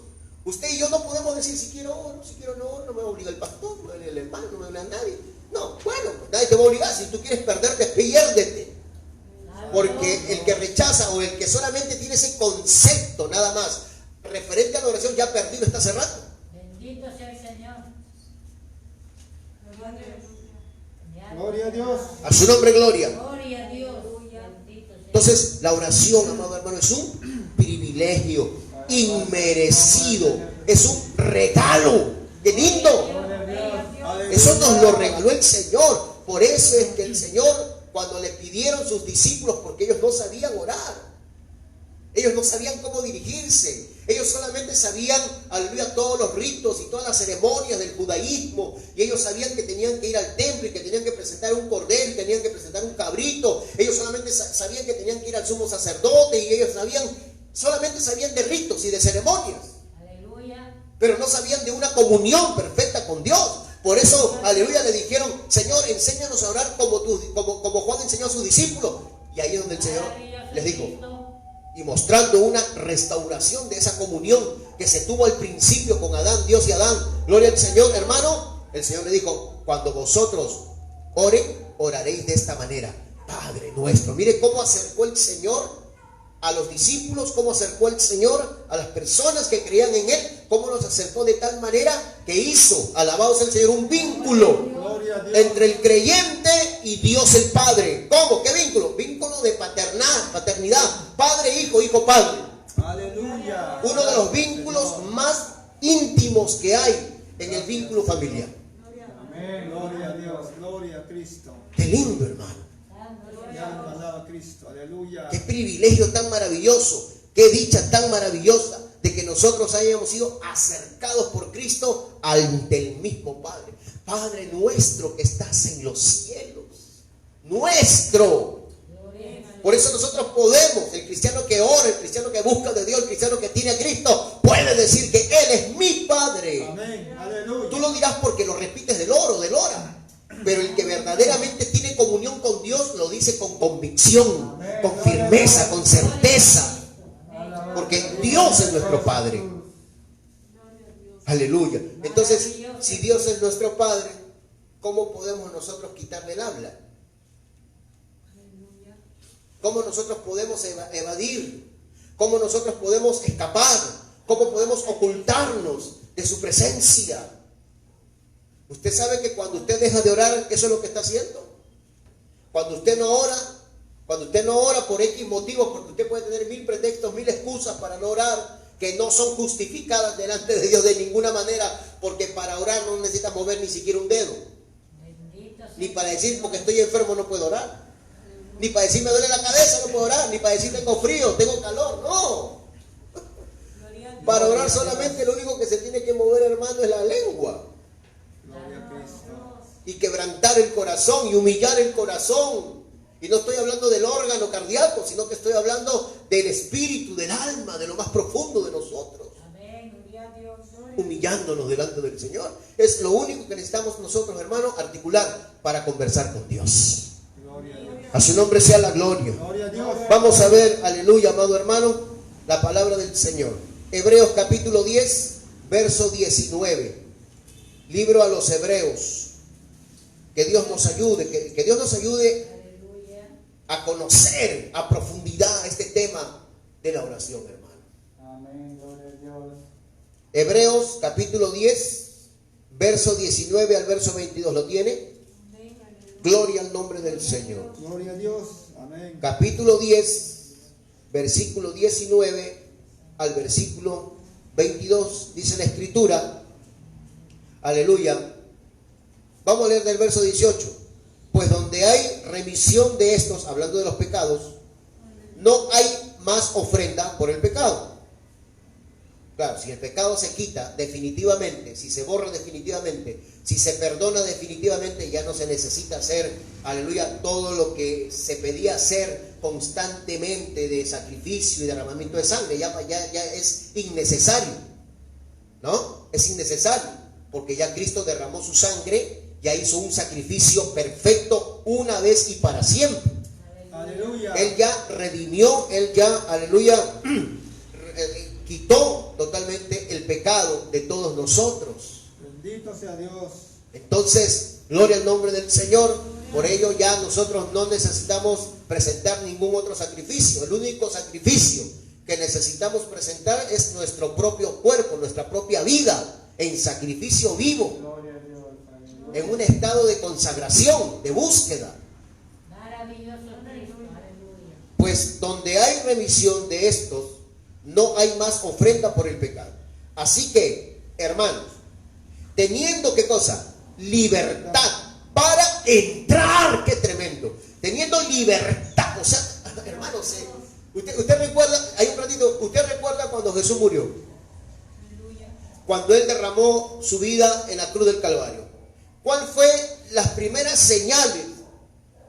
Usted y yo no podemos decir si quiero oro, si quiero no me obliga el pastor, no me obliga el hermano, no me obliga a nadie. No, bueno, nadie te va a obligar. Si tú quieres perderte, piérdete. Porque el que rechaza o el que solamente tiene ese concepto nada más referente a la oración, ya perdido está hace rato. Bendito sea el Señor. Gloria a Dios. A su nombre, gloria. Gloria a Dios. Bendito sea. Entonces, la oración, amado hermano, es un privilegio inmerecido. Es un regalo. ¡Qué lindo! Eso nos lo regaló el Señor. Por eso es que el Señor, cuando le pidieron sus discípulos, porque ellos no sabían orar, ellos no sabían cómo dirigirse, ellos solamente sabían, aleluya, todos los ritos y todas las ceremonias del judaísmo, y ellos sabían que tenían que ir al templo y que tenían que presentar un cordero y tenían que presentar un cabrito. Ellos solamente sabían que tenían que ir al sumo sacerdote, y ellos solamente sabían de ritos y de ceremonias, Aleluya. pero no sabían de una comunión perfecta con Dios. Por eso, aleluya, le dijeron: Señor, enséñanos a orar como Juan enseñó a sus discípulos. Y ahí es donde el Señor les dijo, y mostrando una restauración de esa comunión que se tuvo al principio con Adán, Dios y Adán. Gloria al Señor, hermano. El Señor le dijo: cuando vosotros oren, oraréis de esta manera: Padre nuestro. Mire cómo acercó el Señor a los discípulos, cómo acercó el Señor a las personas que creían en Él, cómo los acercó de tal manera que hizo, alabado sea el Señor, un vínculo Gloria a Dios. entre el creyente y Dios el Padre. ¿Cómo? ¿Qué vínculo? Vínculo de paternidad, Padre, Hijo, Hijo, Padre. Aleluya. Uno de los vínculos más íntimos que hay en el vínculo familiar. Amén. Gloria a Dios. Gloria a Cristo. Qué lindo, hermano. Mi alma alaba a Cristo. Aleluya. Qué privilegio tan maravilloso, qué dicha tan maravillosa de que nosotros hayamos sido acercados por Cristo ante el mismo Padre. Padre nuestro que estás en los cielos, nuestro. Por eso nosotros podemos, el cristiano que ora, el cristiano que busca de Dios, el cristiano que tiene a Cristo, puede decir que Él es mi Padre. Amén. Aleluya. Tú lo dirás porque lo repites del hora. Pero el que verdaderamente tiene comunión con Dios lo dice con convicción, con firmeza, con certeza. Porque Dios es nuestro Padre. Aleluya. Entonces, si Dios es nuestro Padre, ¿cómo podemos nosotros quitarle el habla? ¿Cómo nosotros podemos evadir? ¿Cómo nosotros podemos escapar? ¿Cómo podemos ocultarnos de su presencia? Usted sabe que cuando usted deja de orar, eso es lo que está haciendo. Cuando usted no ora por X motivos, porque usted puede tener 1000 pretextos, 1000 excusas para no orar, que no son justificadas delante de Dios de ninguna manera, porque para orar no necesita mover ni siquiera un dedo. Ni para decir porque estoy enfermo no puedo orar. Ni para decir me duele la cabeza no puedo orar. Ni para decir tengo frío, tengo calor. No. Para orar solamente lo único que se tiene que mover, hermano, es la lengua. Gloria a Cristo. Y quebrantar el corazón y humillar el corazón. Y no estoy hablando del órgano cardíaco, sino que estoy hablando del espíritu, del alma, de lo más profundo de nosotros. Amén. Gloria a Dios. Humillándonos delante del Señor. Es lo único que necesitamos nosotros, hermanos, articular para conversar con Dios. Gloria a Dios. A su nombre sea la gloria. Gloria a Dios. Vamos a ver, aleluya, amado hermano, la palabra del Señor. Hebreos capítulo 10, verso 19. Libro a los Hebreos. Que Dios nos ayude, que Dios nos ayude a conocer a profundidad este tema de la oración, hermano. Amén. Gloria a Dios. Hebreos capítulo 10, verso 19 al verso 22. ¿Lo tiene? Gloria al nombre del Señor. Gloria a Dios. Amén. Capítulo 10, versículo 19 al versículo 22. Dice la Escritura, aleluya. Vamos a leer del verso 18. Pues donde hay remisión de estos, hablando de los pecados, no hay más ofrenda por el pecado. Claro, si el pecado se quita definitivamente, si se borra definitivamente, si se perdona definitivamente, ya no se necesita hacer, aleluya, todo lo que se pedía hacer constantemente de sacrificio y derramamiento de sangre, ya es innecesario, ¿no? Es innecesario, porque ya Cristo derramó su sangre, ya hizo un sacrificio perfecto una vez y para siempre. Aleluya. Él ya redimió, Él ya, aleluya, quitó totalmente el pecado de todos nosotros. Bendito sea Dios. Entonces, gloria al nombre del Señor. Por ello ya nosotros no necesitamos presentar ningún otro sacrificio. El único sacrificio que necesitamos presentar es nuestro propio cuerpo, nuestra propia vida, en sacrificio vivo, Gloria a Dios. Aleluya. en un estado de consagración, de búsqueda. Maravilloso Cristo. Aleluya. Pues donde hay remisión de estos, no hay más ofrenda por el pecado. Así que, hermanos, teniendo, ¿qué cosa? Libertad para entrar. ¡Qué tremendo! Teniendo libertad, o sea, hermanos, usted recuerda, hay un ratito, usted recuerda cuando Jesús murió, cuando Él derramó su vida en la cruz del Calvario. ¿Cuál fue las primeras señales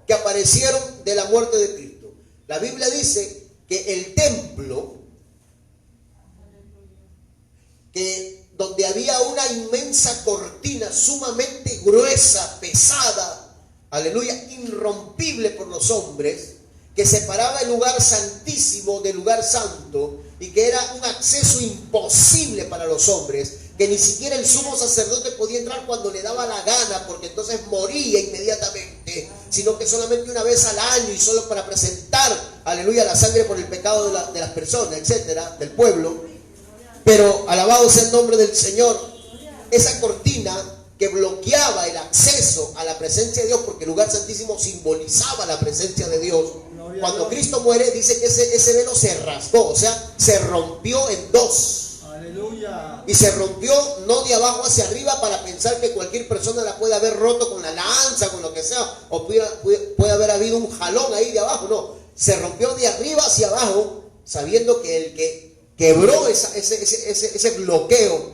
que aparecieron de la muerte de Cristo? La Biblia dice que el templo, que donde había una inmensa cortina sumamente gruesa, pesada, aleluya, irrompible por los hombres, que separaba el lugar santísimo del lugar santo y que era un acceso imposible para los hombres, que ni siquiera el sumo sacerdote podía entrar cuando le daba la gana, porque entonces moría inmediatamente, sino que solamente una vez al año y solo para presentar, aleluya, la sangre por el pecado de las personas, etcétera, del pueblo. Pero alabado sea el nombre del Señor, esa cortina que bloqueaba el acceso a la presencia de Dios, porque el lugar santísimo simbolizaba la presencia de Dios. Cuando Cristo muere, dice que ese velo se rasgó, o sea, se rompió en dos. Aleluya. Y se rompió no de abajo hacia arriba para pensar que cualquier persona la puede haber roto con la lanza, con lo que sea, o puede haber habido un jalón ahí de abajo. No, se rompió de arriba hacia abajo, sabiendo que el que quebró ese bloqueo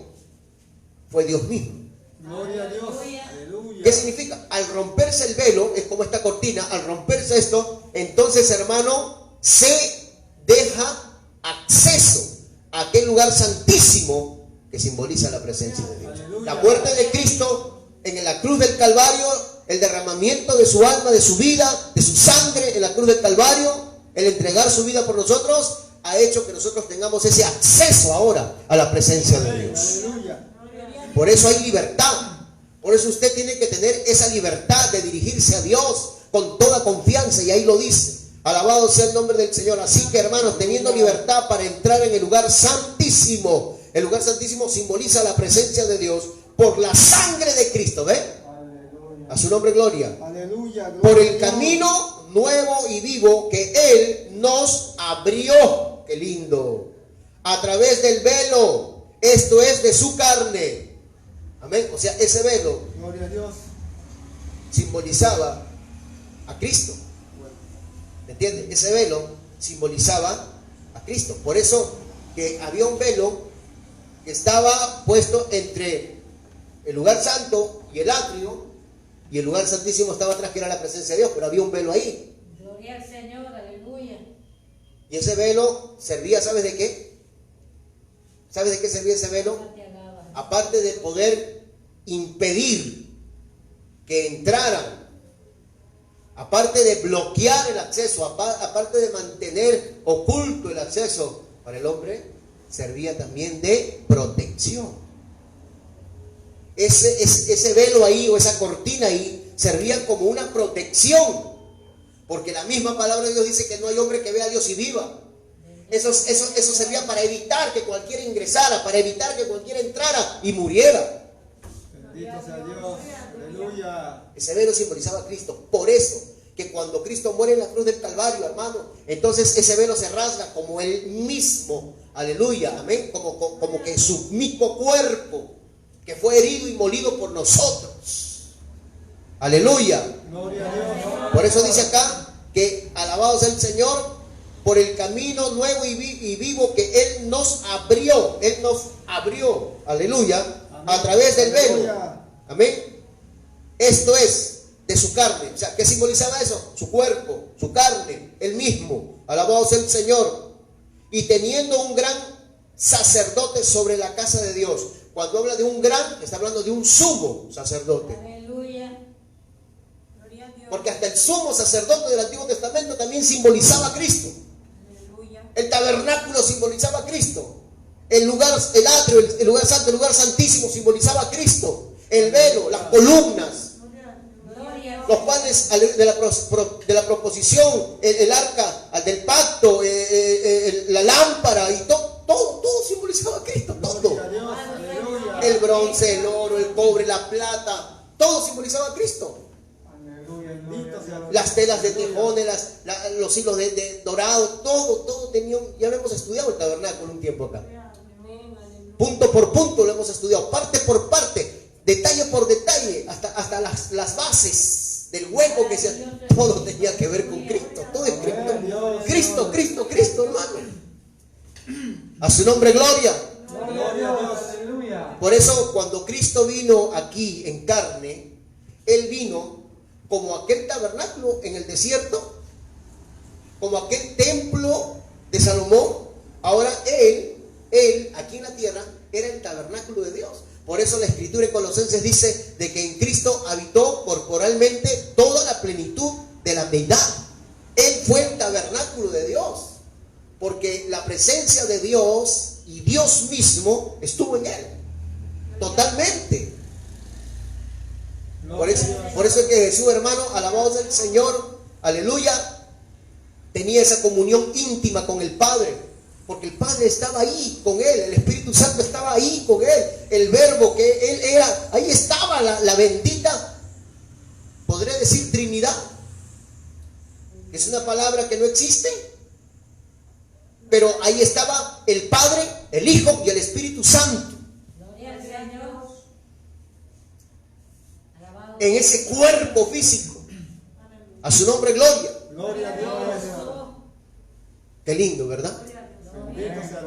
fue Dios mismo. Gloria a Dios. Aleluya. Aleluya. ¿Qué significa? Al romperse el velo, es como esta cortina, al romperse esto, entonces, hermano, se deja acceso a aquel lugar santísimo que simboliza la presencia de Dios. Aleluya. La muerte de Cristo en la cruz del Calvario, el derramamiento de su alma, de su vida, de su sangre en la cruz del Calvario, el entregar su vida por nosotros, ha hecho que nosotros tengamos ese acceso ahora a la presencia de Dios. Aleluya. Por eso hay libertad. Por eso usted tiene que tener esa libertad de dirigirse a Dios con toda confianza, y ahí lo dice. Alabado sea el nombre del Señor. Así que, hermanos, teniendo libertad para entrar en el lugar santísimo. El lugar santísimo simboliza la presencia de Dios por la sangre de Cristo, ¿ve? Aleluya. A su nombre gloria. Aleluya. Gloria Por a el Dios. camino nuevo y vivo que Él nos abrió. Qué lindo. A través del velo, esto es de su carne. Amén. O sea, ese velo Gloria a Dios. simbolizaba a Cristo. ¿Me entiendes? Ese velo simbolizaba a Cristo. Por eso que había un velo que estaba puesto entre el lugar santo y el atrio, y el lugar santísimo estaba atrás, que era la presencia de Dios, pero había un velo ahí. Gloria al Señor. Aleluya. Y ese velo servía, ¿sabes de qué? ¿Sabes de qué servía ese velo? Te alaba. Aparte de poder impedir que entraran, aparte de bloquear el acceso, aparte de mantener oculto el acceso para el hombre, servía también de protección. Ese velo ahí, o esa cortina ahí, servía como una protección, porque la misma palabra de Dios dice que no hay hombre que vea a Dios y viva. Eso servía para evitar que cualquiera ingresara, para evitar que cualquiera entrara y muriera. Bendito sea Dios. Aleluya. Ese velo simbolizaba a Cristo. Por eso que cuando Cristo muere en la cruz del Calvario, hermano, entonces ese velo se rasga como Él mismo. Aleluya, amén. Como que su mismo cuerpo, que fue herido y molido por nosotros. Aleluya. Gloria a Dios. Por eso dice acá que alabado sea el Señor por el camino nuevo y vivo que Él nos abrió. Él nos abrió. Aleluya. A través del velo. Aleluya. Amén. Esto es de su carne. O sea, ¿qué simbolizaba eso? Su cuerpo, su carne, Él mismo. Alabado sea el Señor. Y teniendo un gran sacerdote sobre la casa de Dios. Cuando habla de un gran, está hablando de un sumo sacerdote. Aleluya. Porque hasta el sumo sacerdote del Antiguo Testamento también simbolizaba a Cristo. El tabernáculo simbolizaba a Cristo. El lugar, el atrio, el lugar santo, el lugar santísimo simbolizaba a Cristo. El velo, las columnas, los panes de la proposición, el arca del pacto, la lámpara y todo simbolizaba a Cristo. Todo. El bronce, el oro, el cobre, la plata, todo simbolizaba a Cristo. Las telas de tejones, los hilos de dorado, todo tenía. Ya lo hemos estudiado el tabernáculo un tiempo acá. Punto por punto lo hemos estudiado, parte por parte, detalle por detalle, hasta las bases del hueco que se. Todo tenía que ver con Cristo. Todo es Cristo. Cristo, hermano. A su nombre, gloria. Por eso, cuando Cristo vino aquí en carne, Él vino como aquel tabernáculo en el desierto, como aquel templo de Salomón. Ahora Él aquí en la tierra era el tabernáculo de Dios. Por eso la Escritura en Colosenses dice de que en Cristo habitó corporalmente toda la plenitud de la deidad. Él fue el tabernáculo de Dios, porque la presencia de Dios y Dios mismo estuvo en Él totalmente. Por eso es que Jesús, hermano, alabado sea el Señor, aleluya, tenía esa comunión íntima con el Padre, porque el Padre estaba ahí con Él, el Espíritu Santo estaba ahí con Él, el Verbo que Él era, ahí estaba la bendita, podría decir Trinidad, que es una palabra que no existe, pero ahí estaba el Padre, el Hijo y el Espíritu Santo. En ese cuerpo físico. A su nombre, gloria. Gloria a Dios. Qué lindo, ¿verdad?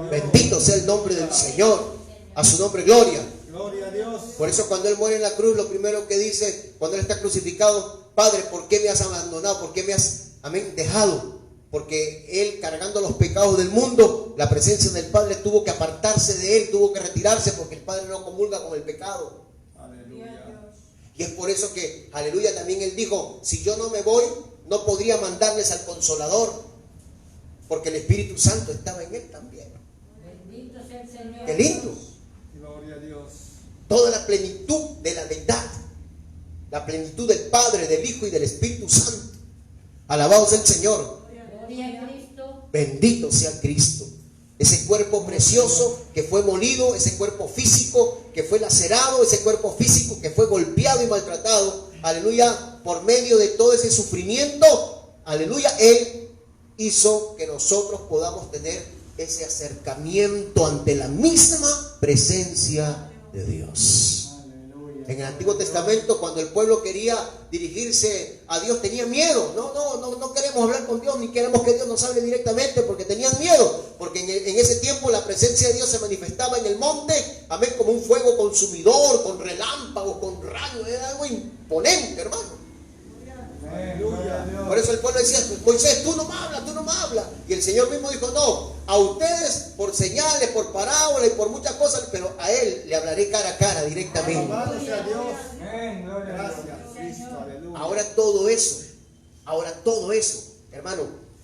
Bendito sea el nombre del Señor. A su nombre, gloria. Gloria a Dios. Por eso cuando Él muere en la cruz, lo primero que dice, cuando Él está crucificado: Padre, ¿por qué me has abandonado? ¿Por qué me has, dejado? Porque Él, cargando los pecados del mundo, la presencia del Padre tuvo que apartarse de Él, tuvo que retirarse, porque el Padre no comulga con el pecado. Y es por eso que, aleluya, también Él dijo: si yo no me voy, no podría mandarles al Consolador, porque el Espíritu Santo estaba en Él también. Bendito sea el Señor. Qué lindo. Gloria a Dios. Toda la plenitud de la deidad, la plenitud del Padre, del Hijo y del Espíritu Santo. Alabado sea el Señor. Gloria a Cristo. Bendito sea Cristo. Ese cuerpo precioso que fue molido, ese cuerpo físico que fue lacerado, ese cuerpo físico que fue golpeado y maltratado, aleluya, por medio de todo ese sufrimiento, aleluya, Él hizo que nosotros podamos tener ese acercamiento ante la misma presencia de Dios. En el Antiguo Testamento, cuando el pueblo quería dirigirse a Dios, tenía miedo. No queremos hablar con Dios, ni queremos que Dios nos hable directamente, porque tenían miedo. Porque en ese tiempo la presencia de Dios se manifestaba en el monte, amén, como un fuego consumidor, con relámpagos, con rayos. Era algo imponente, hermano. Por eso el pueblo decía: Moisés, tú no me hablas. Y el Señor mismo dijo: no, a ustedes por señales, por parábolas y por muchas cosas, pero a Él le hablaré cara a cara directamente. Alabado sea Dios. Gracias, Cristo. Aleluya. Ahora todo eso, hermano,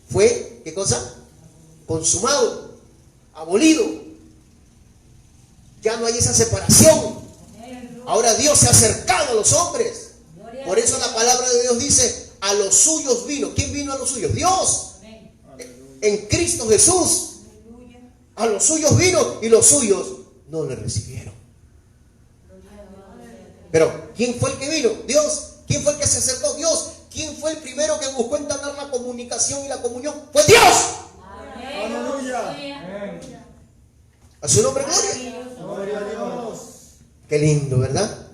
fue, ¿qué cosa? Consumado, abolido. Ya no hay esa separación. Ahora Dios se ha acercado a los hombres. Por eso la palabra de Dios dice: a los suyos vino. ¿Quién vino a los suyos? Dios. En Cristo Jesús. A los suyos vino y los suyos no le recibieron. Pero ¿quién fue el que vino? Dios. ¿Quién fue el que se acercó? Dios. ¿Quién fue el primero que buscó entablar la comunicación y la comunión? ¡Fue Dios! Aleluya. A su nombre, gloria. Gloria a Dios. Qué lindo, ¿verdad?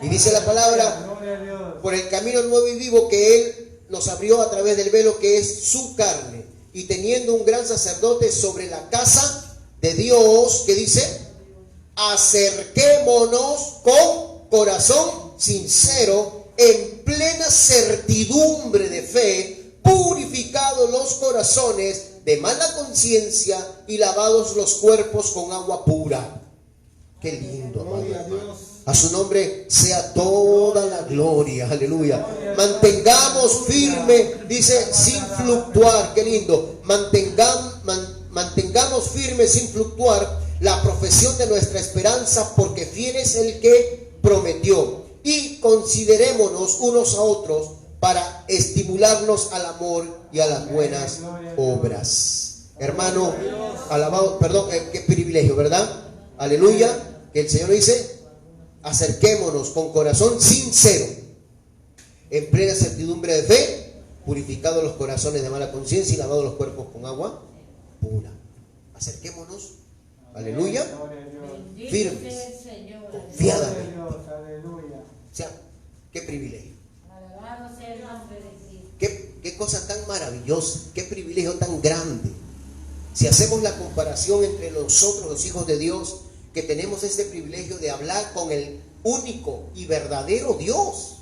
Y dice la palabra: por el camino nuevo y vivo que Él nos abrió a través del velo que es su carne, y teniendo un gran sacerdote sobre la casa de Dios, que dice: acerquémonos con corazón sincero, en plena certidumbre de fe, purificados los corazones de mala conciencia y lavados los cuerpos con agua pura. Qué lindo, amado Gloria a hermano. Dios. A su nombre sea toda la gloria. Aleluya. Mantengamos firme, dice, sin fluctuar. Qué lindo. Mantengamos firme sin fluctuar la profesión de nuestra esperanza, porque fiel es el que prometió. Y considerémonos unos a otros para estimularnos al amor y a las buenas obras. Hermano, alabado, perdón, qué privilegio, ¿verdad? Aleluya. Que el Señor dice: acerquémonos con corazón sincero, en plena certidumbre de fe, purificados los corazones de mala conciencia y lavados los cuerpos con agua pura. Acerquémonos, aleluya, Bendito firmes, sea el Señor. confiadamente. Aleluya. O sea, qué privilegio, Alabado sea el nombre de Cristo. qué cosa tan maravillosa, qué privilegio tan grande. Si hacemos la comparación entre nosotros, los hijos de Dios, que tenemos este privilegio de hablar con el único y verdadero Dios,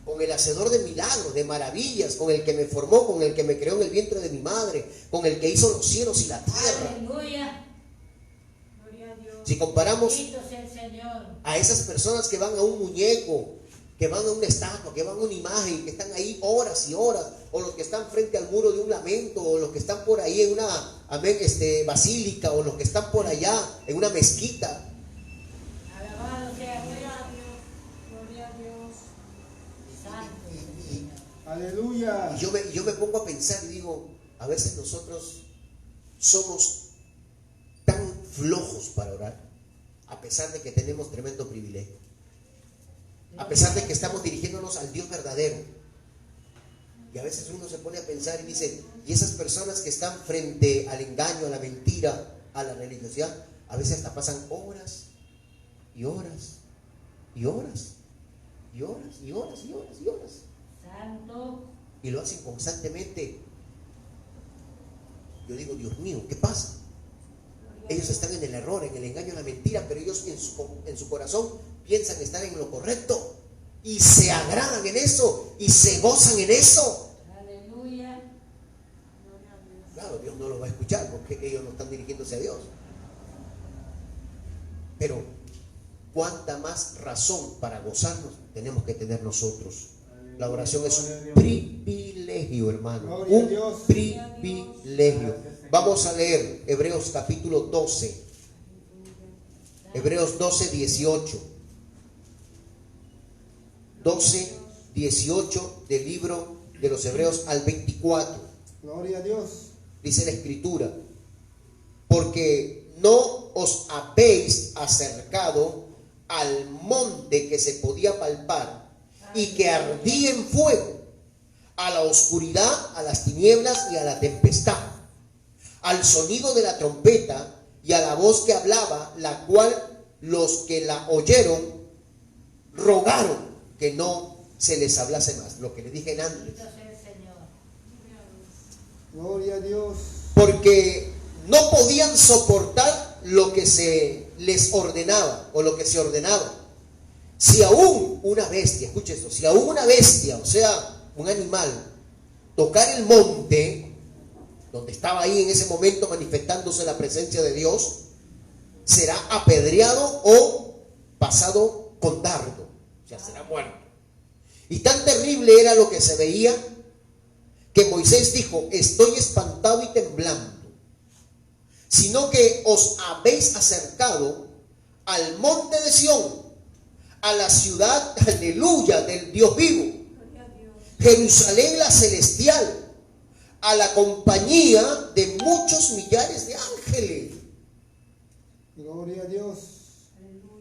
con el hacedor de milagros, de maravillas, con el que me formó, con el que me creó en el vientre de mi madre, con el que hizo los cielos y la tierra. Aleluya. Gloria a Dios. Si comparamos Bendito sea el Señor. a esas personas que van a un muñeco, que van a una estatua, que van a una imagen, que están ahí horas y horas, o los que están frente al muro de un lamento, o los que están por ahí en una basílica, o los que están por allá en una mezquita. Alabado sea Dios. Gloria a Dios. Santo es el Señor. Aleluya. Y yo me pongo a pensar y digo, a veces nosotros somos tan flojos para orar, a pesar de que tenemos tremendo privilegio, a pesar de que estamos dirigiéndonos al Dios verdadero. Y a veces uno se pone a pensar y dice, y esas personas que están frente al engaño, a la mentira, a la religiosidad, a veces hasta pasan horas y horas y horas y horas y horas y horas y horas, Santo. y lo hacen constantemente. Yo digo, Dios mío, ¿qué pasa? Ellos están en el error, en el engaño, en la mentira, pero ellos en su corazón piensan estar en lo correcto y se agradan en eso y se gozan en eso. Aleluya. Claro, Dios no lo va a escuchar porque ellos no están dirigiéndose a Dios. Pero cuánta más razón para gozarnos tenemos que tener nosotros. La oración es un privilegio, hermano, Gloria a un Dios. privilegio. Vamos a leer Hebreos capítulo 12. Hebreos 12, 18. 12, 18 del libro de los Hebreos al 24. Gloria a Dios. Dice la Escritura: porque no os habéis acercado al monte que se podía palpar y que ardía en fuego, a la oscuridad, a las tinieblas y a la tempestad, al sonido de la trompeta y a la voz que hablaba, la cual los que la oyeron rogaron que no se les hablase más. Lo que le dije antes. Bendito sea el Señor. Gloria a Dios. Porque no podían soportar lo que se les ordenaba o lo que se ordenaba. Si aún una bestia, escuche esto, si aún una bestia, o sea, un animal, tocar el monte donde estaba ahí en ese momento manifestándose la presencia de Dios, será apedreado o pasado con dardo, o sea, será muerto. Y tan terrible era lo que se veía que Moisés dijo: estoy espantado y temblando, sino que os habéis acercado al monte de Sión, a la ciudad, aleluya, del Dios vivo, Jerusalén la celestial, a la compañía de muchos millares de ángeles. Gloria a Dios.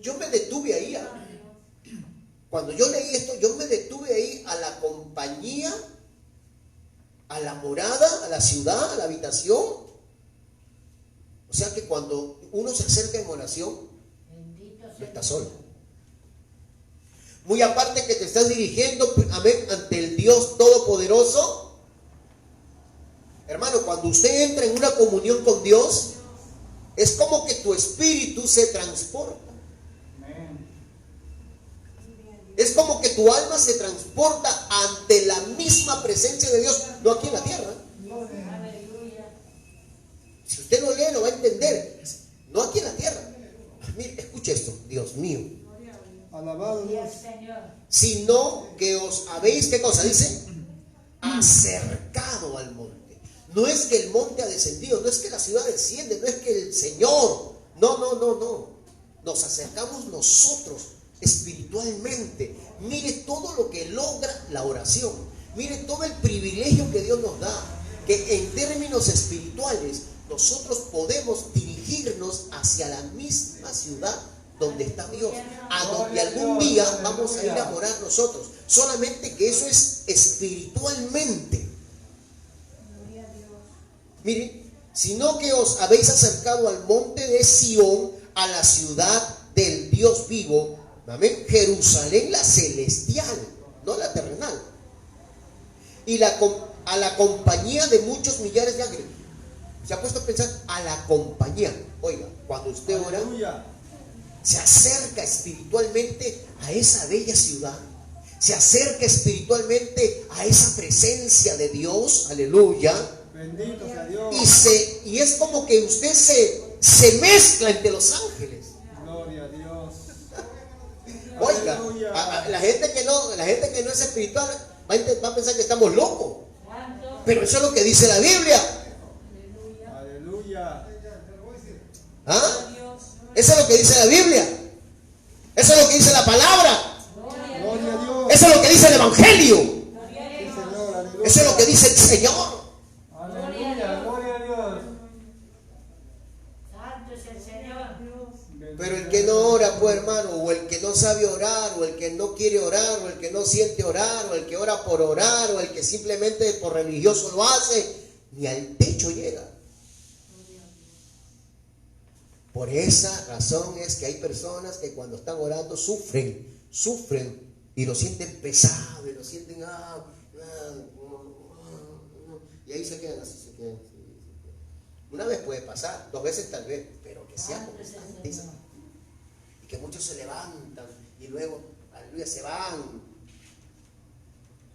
Yo me detuve ahí, cuando yo leí esto, yo me detuve ahí, a la compañía, a la morada, a la ciudad, a la habitación. O sea que cuando uno se acerca en oración, Bendito no sea está solo. Muy aparte que te estás dirigiendo, amén, ante el Dios Todopoderoso. Hermano, cuando usted entra en una comunión con Dios, es como que tu espíritu se transporta. Es como que tu alma se transporta ante la misma presencia de Dios, no aquí en la tierra. Aleluya. Si usted lo lee, lo va a entender. No aquí en la tierra. Mire, escuche esto, Dios mío. Alabado Y Dios. el Señor. Sino que os habéis, ¿qué cosa dice? Acercado al monte. No es que el monte ha descendido, no es que la ciudad desciende, no es que el Señor. No. Nos acercamos nosotros espiritualmente. Mire todo lo que logra la oración. Mire todo el privilegio que Dios nos da. Que en términos espirituales nosotros podemos dirigirnos hacia la misma ciudad donde está Dios, a donde algún día vamos a ir a morar nosotros. Solamente que eso es espiritualmente. Gloria a Dios. Miren, sino que os habéis acercado al monte de Sión, a la ciudad del Dios vivo, amén, Jerusalén la celestial, no la terrenal, y a la compañía de muchos millares de ángeles. Se ha puesto a pensar a la compañía. Oiga, cuando usted ora, Aleluya. se acerca espiritualmente a esa bella ciudad, se acerca espiritualmente a esa presencia de Dios, aleluya, Bendito sea Dios. y es como que usted se mezcla entre los ángeles. Gloria a Dios. Oiga, Aleluya. la gente que no es espiritual va a pensar que estamos locos, Santo. pero eso es lo que dice la Biblia. Aleluya. Aleluya. ¿Ah? Dios. Eso es lo que dice la Biblia, eso es lo que dice la palabra, Gloria a Gloria a Dios. Dios. eso es lo que dice el Evangelio, Gloria a Sí, Dios. Señor, aleluya. eso es lo que dice el Señor. Aleluya. Gloria a Dios. Santo es el Señor. Pero el que no ora, pues hermano, o el que no sabe orar, o el que no quiere orar, o el que no siente orar, o el que ora por orar, o el que simplemente por religioso lo hace, ni al techo llega. Por esa razón es que hay personas que cuando están orando sufren y lo sienten pesado, y lo sienten y ahí se quedan así, se quedan. Una vez puede pasar, 2 veces tal vez, pero que sea constante. Y que muchos se levantan y luego, aleluya, se van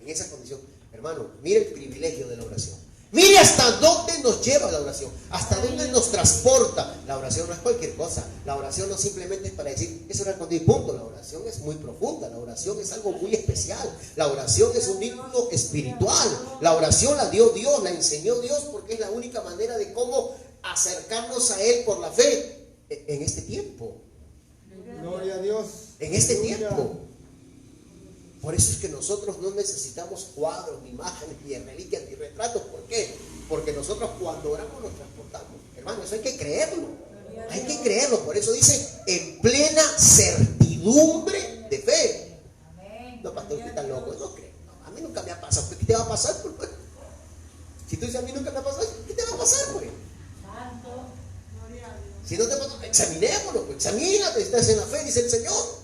en esa condición. Hermano, mire el privilegio de la oración. Mire hasta dónde nos lleva la oración, hasta dónde nos transporta. La oración no es cualquier cosa. La oración no simplemente es para decir, es orar contigo y punto. La oración es muy profunda, la oración es algo muy especial. La oración es un vínculo espiritual. La oración la dio Dios, la enseñó Dios, porque es la única manera de cómo acercarnos a Él por la fe en este tiempo. Gloria a Dios. En este Aleluya. tiempo. Por eso es que nosotros no necesitamos cuadros, ni imágenes, ni reliquias, ni retratos. ¿Por qué? Porque nosotros cuando oramos nos transportamos. Hermano, eso hay que creerlo. Hay que creerlo. Por eso dice, en plena certidumbre de fe. Amén. No, pastor, usted está loco. No creo. No, a mí nunca me ha pasado. ¿Qué te va a pasar? Pues? Si tú dices, a mí nunca me ha pasado, ¿qué te va a pasar? Pues? Santo. Gloria a Dios. Si no te pasa, examinémoslo. Pues, examínate, estás en la fe, dice el Señor.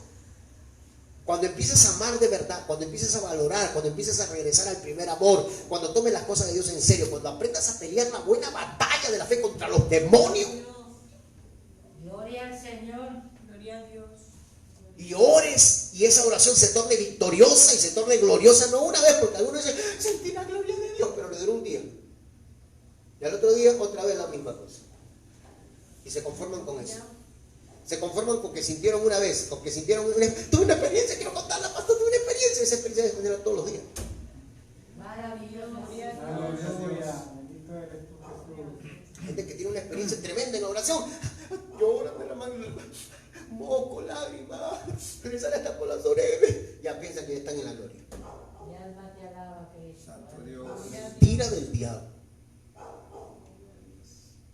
Cuando empieces a amar de verdad, cuando empieces a valorar, cuando empieces a regresar al primer amor, cuando tomes las cosas de Dios en serio, cuando aprendas a pelear la buena batalla de la fe contra los demonios Gloria al Señor. Gloria a Dios. y ores y esa oración se torne victoriosa y se torne gloriosa, no una vez, porque algunos dicen, sentí la gloria de Dios, pero le duró un día. Y al otro día otra vez la misma cosa. Y se conforman con eso. Se conforman con que sintieron una vez, con que sintieron tuve una experiencia, quiero contarla, pastor, tuve una experiencia, esa experiencia se considera todos los días. Maravilloso. Gloria a Dios. Aleluya. Bendito eres tú, Jesús. Gente que tiene una experiencia tremenda en la oración, llora de la mano, moco, lágrimas, que le sale hasta por las orejas, ya piensan que ya están en la gloria. Mi alma te alaba, Cristo. Santo Dios. Mentira del diablo.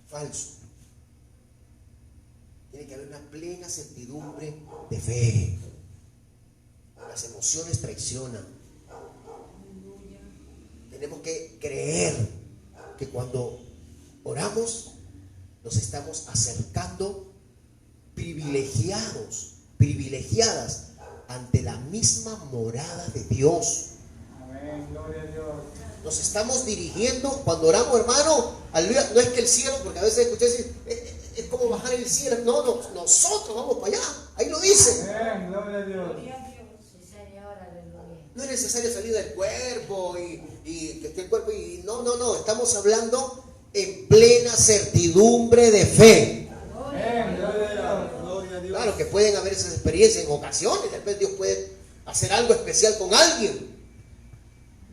Falso. Tiene que haber una plena certidumbre de fe. Las emociones traicionan. Tenemos que creer que cuando oramos nos estamos acercando privilegiadas ante la misma morada de Dios. Amén. Gloria a Dios. Nos estamos dirigiendo cuando oramos, hermano. Aleluya. No es que el cielo, porque a veces escuché decir, es como bajar el cielo. No, nosotros vamos para allá. Ahí lo dice. Amén. Gloria a Dios. Gloria a Dios. Sí, Señor. Aleluya. No es necesario salir del cuerpo y que esté el cuerpo. No. Estamos hablando en plena certidumbre de fe. Amén. Gloria a Dios. Gloria a Dios. Claro que pueden haber esas experiencias en ocasiones. De repente Dios puede hacer algo especial con alguien.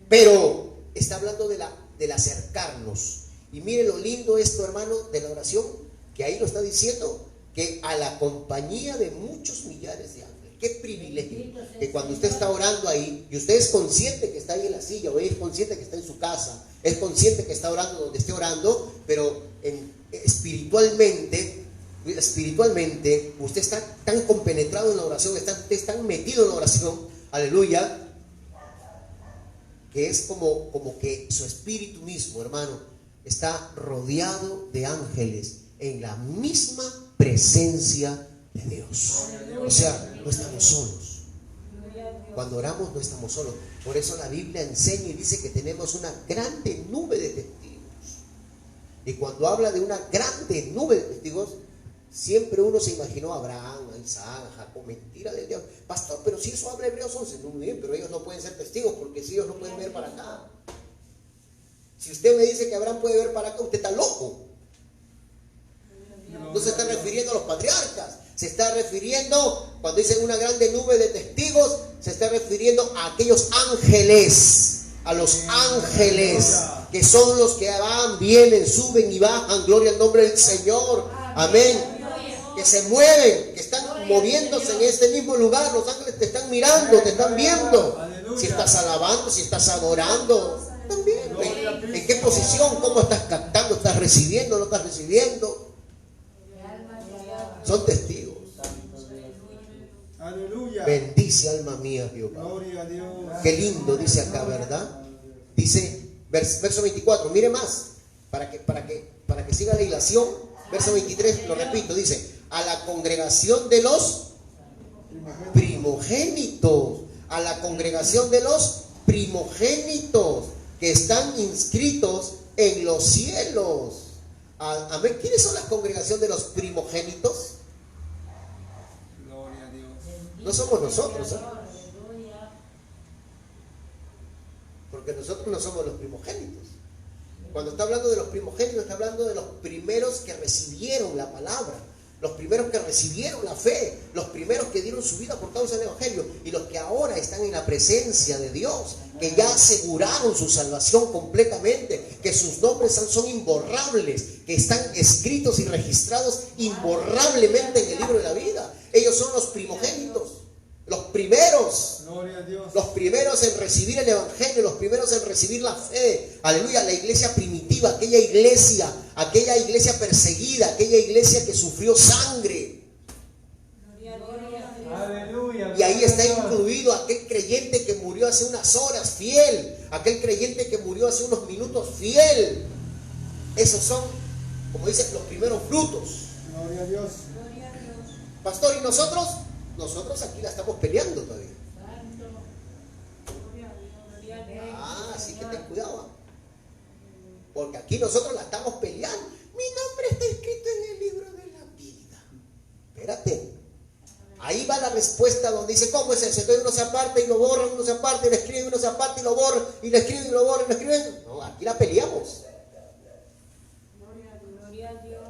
Pero está hablando del acercarnos. Y mire lo lindo esto, hermano, de la oración, que ahí lo está diciendo, que a la compañía de muchos millares de ángeles. Qué privilegio, que cuando usted está orando ahí, y usted es consciente que está ahí en la silla, o es consciente que está en su casa, es consciente que está orando donde esté orando, pero espiritualmente, usted está tan compenetrado en la oración, usted está tan metido en la oración, aleluya, que es como que su espíritu mismo, hermano, está rodeado de ángeles en la misma presencia de Dios. O sea, no estamos solos. Cuando oramos no estamos solos. Por eso la Biblia enseña y dice que tenemos una grande nube de testigos. Y cuando habla de una grande nube de testigos, siempre uno se imaginó a Abraham, a Isaac, a Jacob. Mentira del diablo. Pastor, pero si eso habla Hebreos 11, no, muy bien, pero ellos no pueden ser testigos porque si ellos no pueden ver para acá. Si usted me dice que Abraham puede ver para acá, usted está loco. No se está refiriendo a los patriarcas, se está refiriendo, cuando dicen una grande nube de testigos, se está refiriendo a aquellos ángeles, a los ángeles, que son los que van, vienen, suben y bajan, gloria al nombre del Señor, amén, que se mueven, que están moviéndose en este mismo lugar. Los ángeles te están mirando, te están viendo, si estás alabando, si estás adorando, también, en qué posición, cómo estás captando, estás recibiendo, no estás recibiendo. Son testigos. Aleluya. Bendice alma mía, Jehová. Gloria a Dios. Qué lindo dice acá, ¿verdad? Dice, verso 24, mire más, para que siga la hilación. Verso 23, lo repito, dice, a la congregación de los primogénitos, a la congregación de los primogénitos que están inscritos en los cielos. Amén. ¿Quiénes son la congregación de los primogénitos? Gloria a Dios. No somos nosotros, ¿eh? Porque nosotros no somos los primogénitos. Cuando está hablando de los primogénitos, está hablando de los primeros que recibieron la palabra, los primeros que recibieron la fe, los primeros que dieron su vida por causa del evangelio, y los que ahora están en la presencia de Dios, que ya aseguraron su salvación completamente, que sus nombres son imborrables, que están escritos y registrados imborrablemente en el libro de la vida. Ellos son los primogénitos, los primeros. Gloria a Dios. Los primeros en recibir el evangelio, los primeros en recibir la fe. Aleluya, la iglesia primitiva, aquella iglesia perseguida, aquella iglesia que sufrió sangre. Aleluya. Y ahí está incluido aquel creyente que murió hace unas horas, fiel. Aquel creyente que murió hace unos minutos, fiel. Esos son, como dicen, los primeros frutos. Gloria a Dios. Pastor, ¿y nosotros? Nosotros aquí la estamos peleando todavía. Así que ten cuidado. Porque aquí nosotros la estamos peleando. Mi nombre está escrito en el libro de la vida. Espérate. Ahí va la respuesta donde dice, ¿cómo es eso? Entonces uno se aparta y lo borra, uno se aparta y lo escribe, uno se aparta y lo borra, y lo escribe y lo borra y lo escribe. No, aquí la peleamos.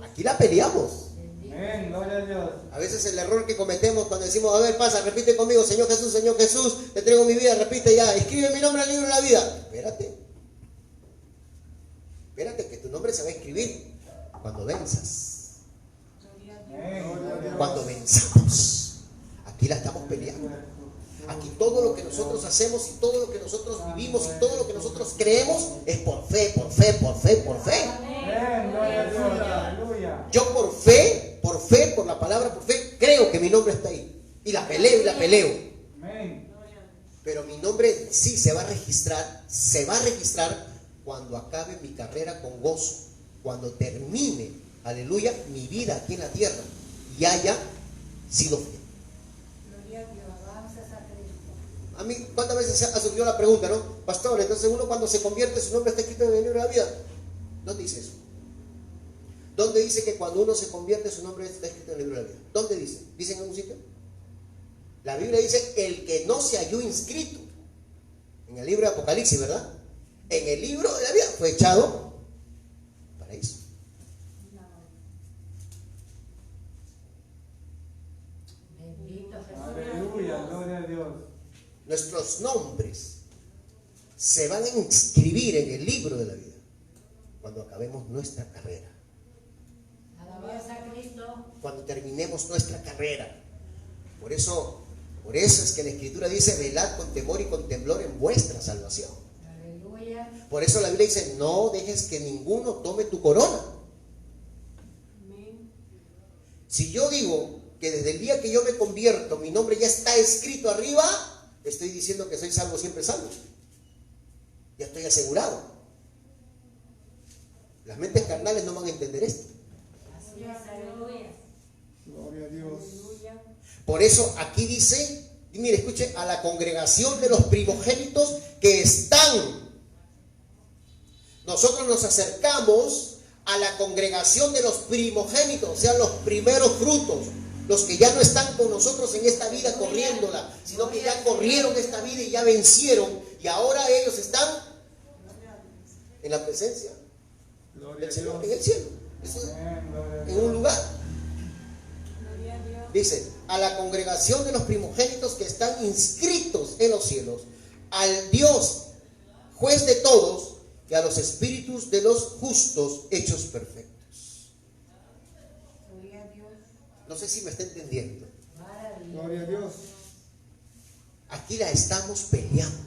Aquí la peleamos. Amén. Gloria a Dios. A veces el error que cometemos cuando decimos, a ver, pasa, repite conmigo, Señor Jesús, te entrego mi vida, repite ya, escribe mi nombre en el libro de la vida. Espérate que tu nombre se va a escribir cuando venzas. Amén. Cuando venzamos. Aquí la estamos peleando. Aquí todo lo que nosotros hacemos y todo lo que nosotros vivimos y todo lo que nosotros creemos es por fe, por fe, por fe, por fe. Amén. Gloria a Dios. Aleluya. Yo por fe, por la palabra, por fe, creo que mi nombre está ahí. Y la peleo y la peleo. Amén. Pero mi nombre sí se va a registrar cuando acabe mi carrera con gozo, cuando termine, aleluya, mi vida aquí en la tierra y haya sido fiel. A mí, ¿cuántas veces ha surgido la pregunta, no? Pastor, entonces uno cuando se convierte, su nombre está escrito en el libro de la vida. ¿Dónde dice eso? ¿Dónde dice que cuando uno se convierte, su nombre está escrito en el libro de la vida? ¿Dónde dice? ¿Dice en algún sitio? La Biblia dice, el que no se halló inscrito en el libro de Apocalipsis, ¿verdad? En el libro de la vida fue echado para eso. nuestros nombres se van a inscribir en el libro de la vida cuando acabemos nuestra carrera. Alabanza a Cristo. Cuando terminemos nuestra carrera. Por eso es que la Escritura dice: velad con temor y con temblor en vuestra salvación. Aleluya. Por eso la Biblia dice: no dejes que ninguno tome tu corona. Amén. Si yo digo que desde el día que yo me convierto, mi nombre ya está escrito arriba, estoy diciendo que soy salvo, siempre salvo. Ya estoy asegurado. Las mentes carnales no van a entender esto. Así es, aleluya. Gloria a Dios. Aleluya. Por eso aquí dice, y mire, escuche, a la congregación de los primogénitos que están. Nosotros nos acercamos a la congregación de los primogénitos, o sea, los primeros frutos, los que ya no están con nosotros en esta vida corriéndola, sino que ya corrieron esta vida y ya vencieron, y ahora ellos están en la presencia Gloria del a Señor, Dios. en el cielo. Eso es Amén, gloria a en un Dios. lugar. Gloria a Dios. Dice, a la congregación de los primogénitos que están inscritos en los cielos, al Dios, juez de todos, y a los espíritus de los justos hechos perfectos. Gloria a Dios. No sé si me está entendiendo. Maravilla. Gloria a Dios. Aquí la estamos peleando,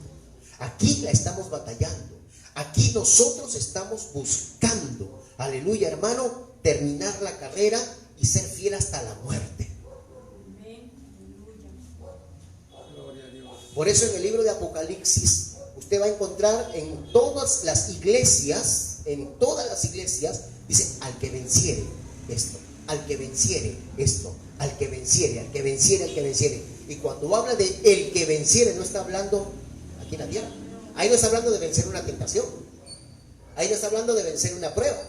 aquí la estamos batallando, aquí nosotros estamos buscando, aleluya hermano, terminar la carrera y ser fiel hasta la muerte. Amén. Aleluya. Gloria a Dios. Por eso en el libro de Apocalipsis usted va a encontrar en todas las iglesias, dice: al que venciere esto, al que venciere esto, al que venciere, al que venciere, al que venciere. Y cuando habla de el que venciere, no está hablando aquí en la tierra. Ahí no está hablando de vencer una tentación. Ahí no está hablando de vencer una prueba.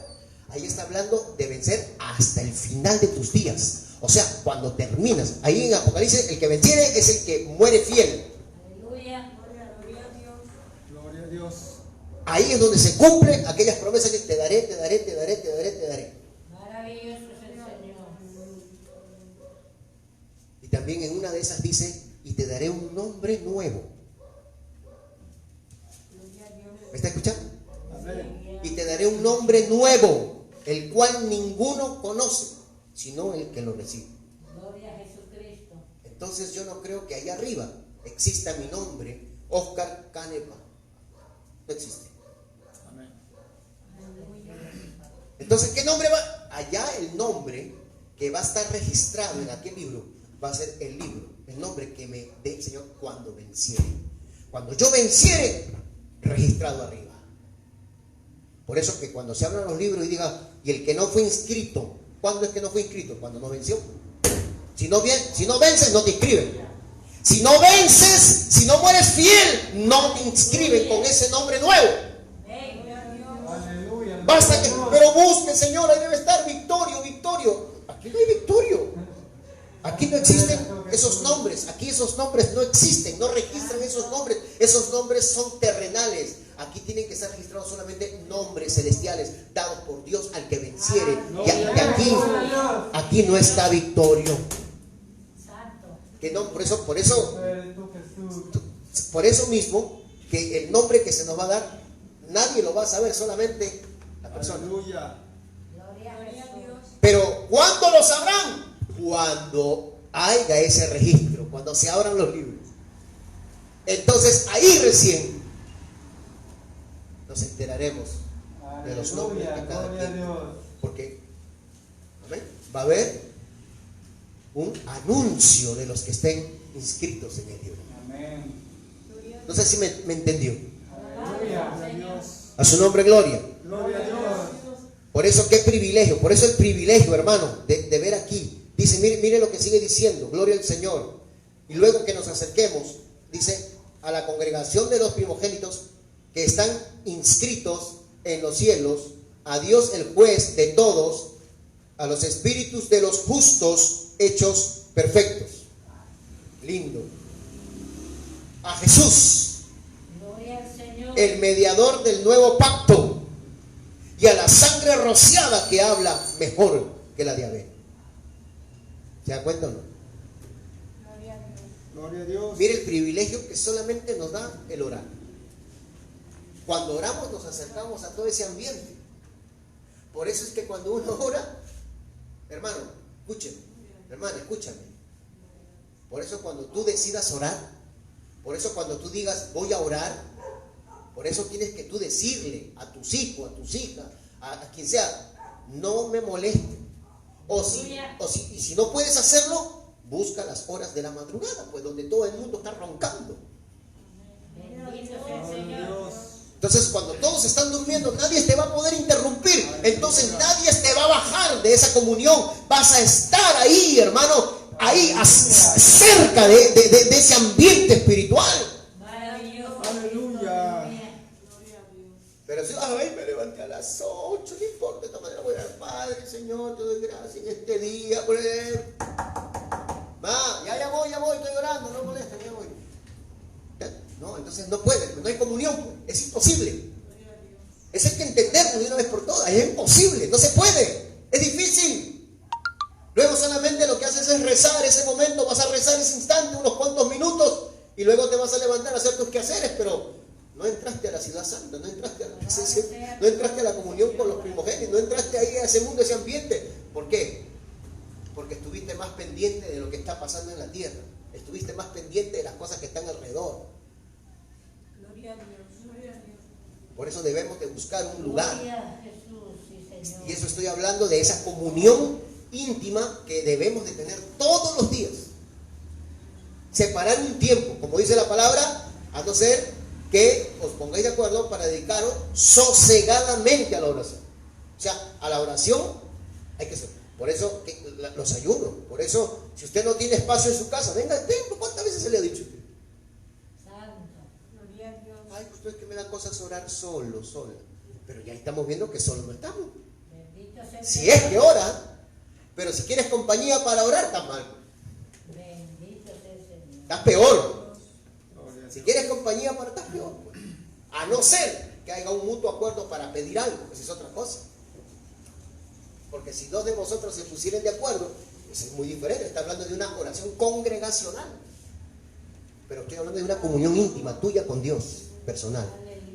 Ahí está hablando de vencer hasta el final de tus días. O sea, cuando terminas. Ahí en Apocalipsis, el que venciere es el que muere fiel. Aleluya. Gloria a Dios. Gloria a Dios. Ahí es donde se cumplen aquellas promesas que te daré, te daré, te daré, te daré, te daré. Maravilloso es el Señor. Y también en una de esas dice: y te daré un nombre nuevo. Gloria a Dios. ¿Me está escuchando? Amén. Y te daré un nombre nuevo, el cual ninguno conoce, sino el que lo recibe. Gloria a Jesucristo. Entonces yo no creo que allá arriba exista mi nombre, Oscar Canepa. No existe. Amén. Entonces, ¿qué nombre va? Allá el nombre que va a estar registrado en aquel libro va a ser el libro, el nombre que me dé el Señor cuando venciere. Cuando yo venciere, registrado arriba. Por eso que cuando se hablan los libros y diga: y el que no fue inscrito, ¿cuándo es que no fue inscrito? Cuando no venció. Si no vences, no te inscriben. Si no vences, si no mueres fiel, no te inscriben con ese nombre nuevo. Amén. Gloria a Dios. Aleluya. Basta que, pero busque, Señor, ahí debe estar Victorio, Victorio. Aquí no hay Victorio. Aquí no existen esos nombres. Aquí esos nombres no existen, no registran esos nombres. Esos nombres son terrenales. Aquí tienen que estar registrados solamente nombres celestiales dados por Dios al que venciere. Y aquí no está Victorio. Santo. Que no, por eso Eres tú, Jesús. por eso mismo, que el nombre que se nos va a dar, nadie lo va a saber, solamente la persona. Aleluya. Gloria a Dios. Pero ¿cuándo lo sabrán? Cuando haya ese registro, cuando se abran los libros. Entonces ahí recién nos enteraremos de los nombres Aleluya. de cada Gloria a quien. Dios. Porque, ¿amén?, va a haber un anuncio de los que estén inscritos en el libro. Amén. No sé si me entendió. Aleluya. Gloria a Dios. A su nombre, gloria. Gloria a Dios. Por eso, qué privilegio, por eso el privilegio, hermano, de ver aquí. Dice, mire lo que sigue diciendo: gloria al Señor. Y luego que nos acerquemos, dice: a la congregación de los primogénitos que están inscritos en los cielos, a Dios el juez de todos, a los espíritus de los justos hechos perfectos. Lindo. A Jesús, Gloria al Señor. el mediador del nuevo pacto, y a la sangre rociada que habla mejor que la de Abel. ¿Se da cuenta o no? Gloria a Dios. Gloria a Dios. Mire el privilegio que solamente nos da el orar. Cuando oramos nos acercamos a todo ese ambiente. Por eso es que cuando uno ora, hermano, escúcheme, hermana, escúchame. Por eso cuando tú decidas orar, por eso cuando tú digas voy a orar, por eso tienes que tú decirle a tus hijos, a tus hijas, a quien sea, no me moleste. Y si no puedes hacerlo, busca las horas de la madrugada, pues donde todo el mundo está roncando. Bendito sea el Señor. Entonces cuando todos están durmiendo, nadie te va a poder interrumpir. Entonces nadie te va a bajar de esa comunión. Vas a estar ahí, hermano, ahí cerca de ese ambiente espiritual. Maravilloso. Aleluya. Pero si ay, me levanté a las 8, no importa, de esta manera voy al Padre, Señor, te doy gracias en este día. Ya voy, estoy orando, no molesta, ya voy. No, entonces no puede, no hay comunión, pues, es imposible. Eso hay que entenderlo de una vez por todas, es imposible, no se puede, es difícil. Luego solamente lo que haces es rezar ese momento, vas a rezar ese instante, unos cuantos minutos, y luego te vas a levantar a hacer tus quehaceres, pero no entraste a la ciudad santa, no entraste a la presencia, no entraste a la comunión con los primogénitos, no entraste ahí a ese mundo, a ese ambiente. ¿Por qué? Porque estuviste más pendiente de lo que está pasando en la tierra, estuviste más pendiente de las cosas que están alrededor. Gloria a Dios. Gloria a Dios. Por eso debemos de buscar un lugar. Gloria a Jesús, sí, Señor. Y eso estoy hablando de esa comunión íntima que debemos de tener todos los días. Separar un tiempo, como dice la palabra, a no ser que os pongáis de acuerdo para dedicaros sosegadamente a la oración. O sea, a la oración hay que ser. Por eso los ayunos. Por eso, si usted no tiene espacio en su casa, venga al templo. ¿Cuántas veces se le ha dicho? Santo. Gloria a Dios. Ay, pues es que me da cosas orar solo, sola. Pero ya estamos viendo que solo no estamos. Bendito sea el Si Señor. es que ora, pero si quieres compañía para orar, está mal. Bendito sea el Señor. Estás peor. Gloria a Si Dios. quieres compañía para estar peor, pues. A no ser que haya un mutuo acuerdo para pedir algo, pues es otra cosa. Porque si dos de vosotros se pusieran de acuerdo, pues es muy diferente. Está hablando de una oración congregacional. Pero estoy hablando de una comunión íntima tuya con Dios, personal.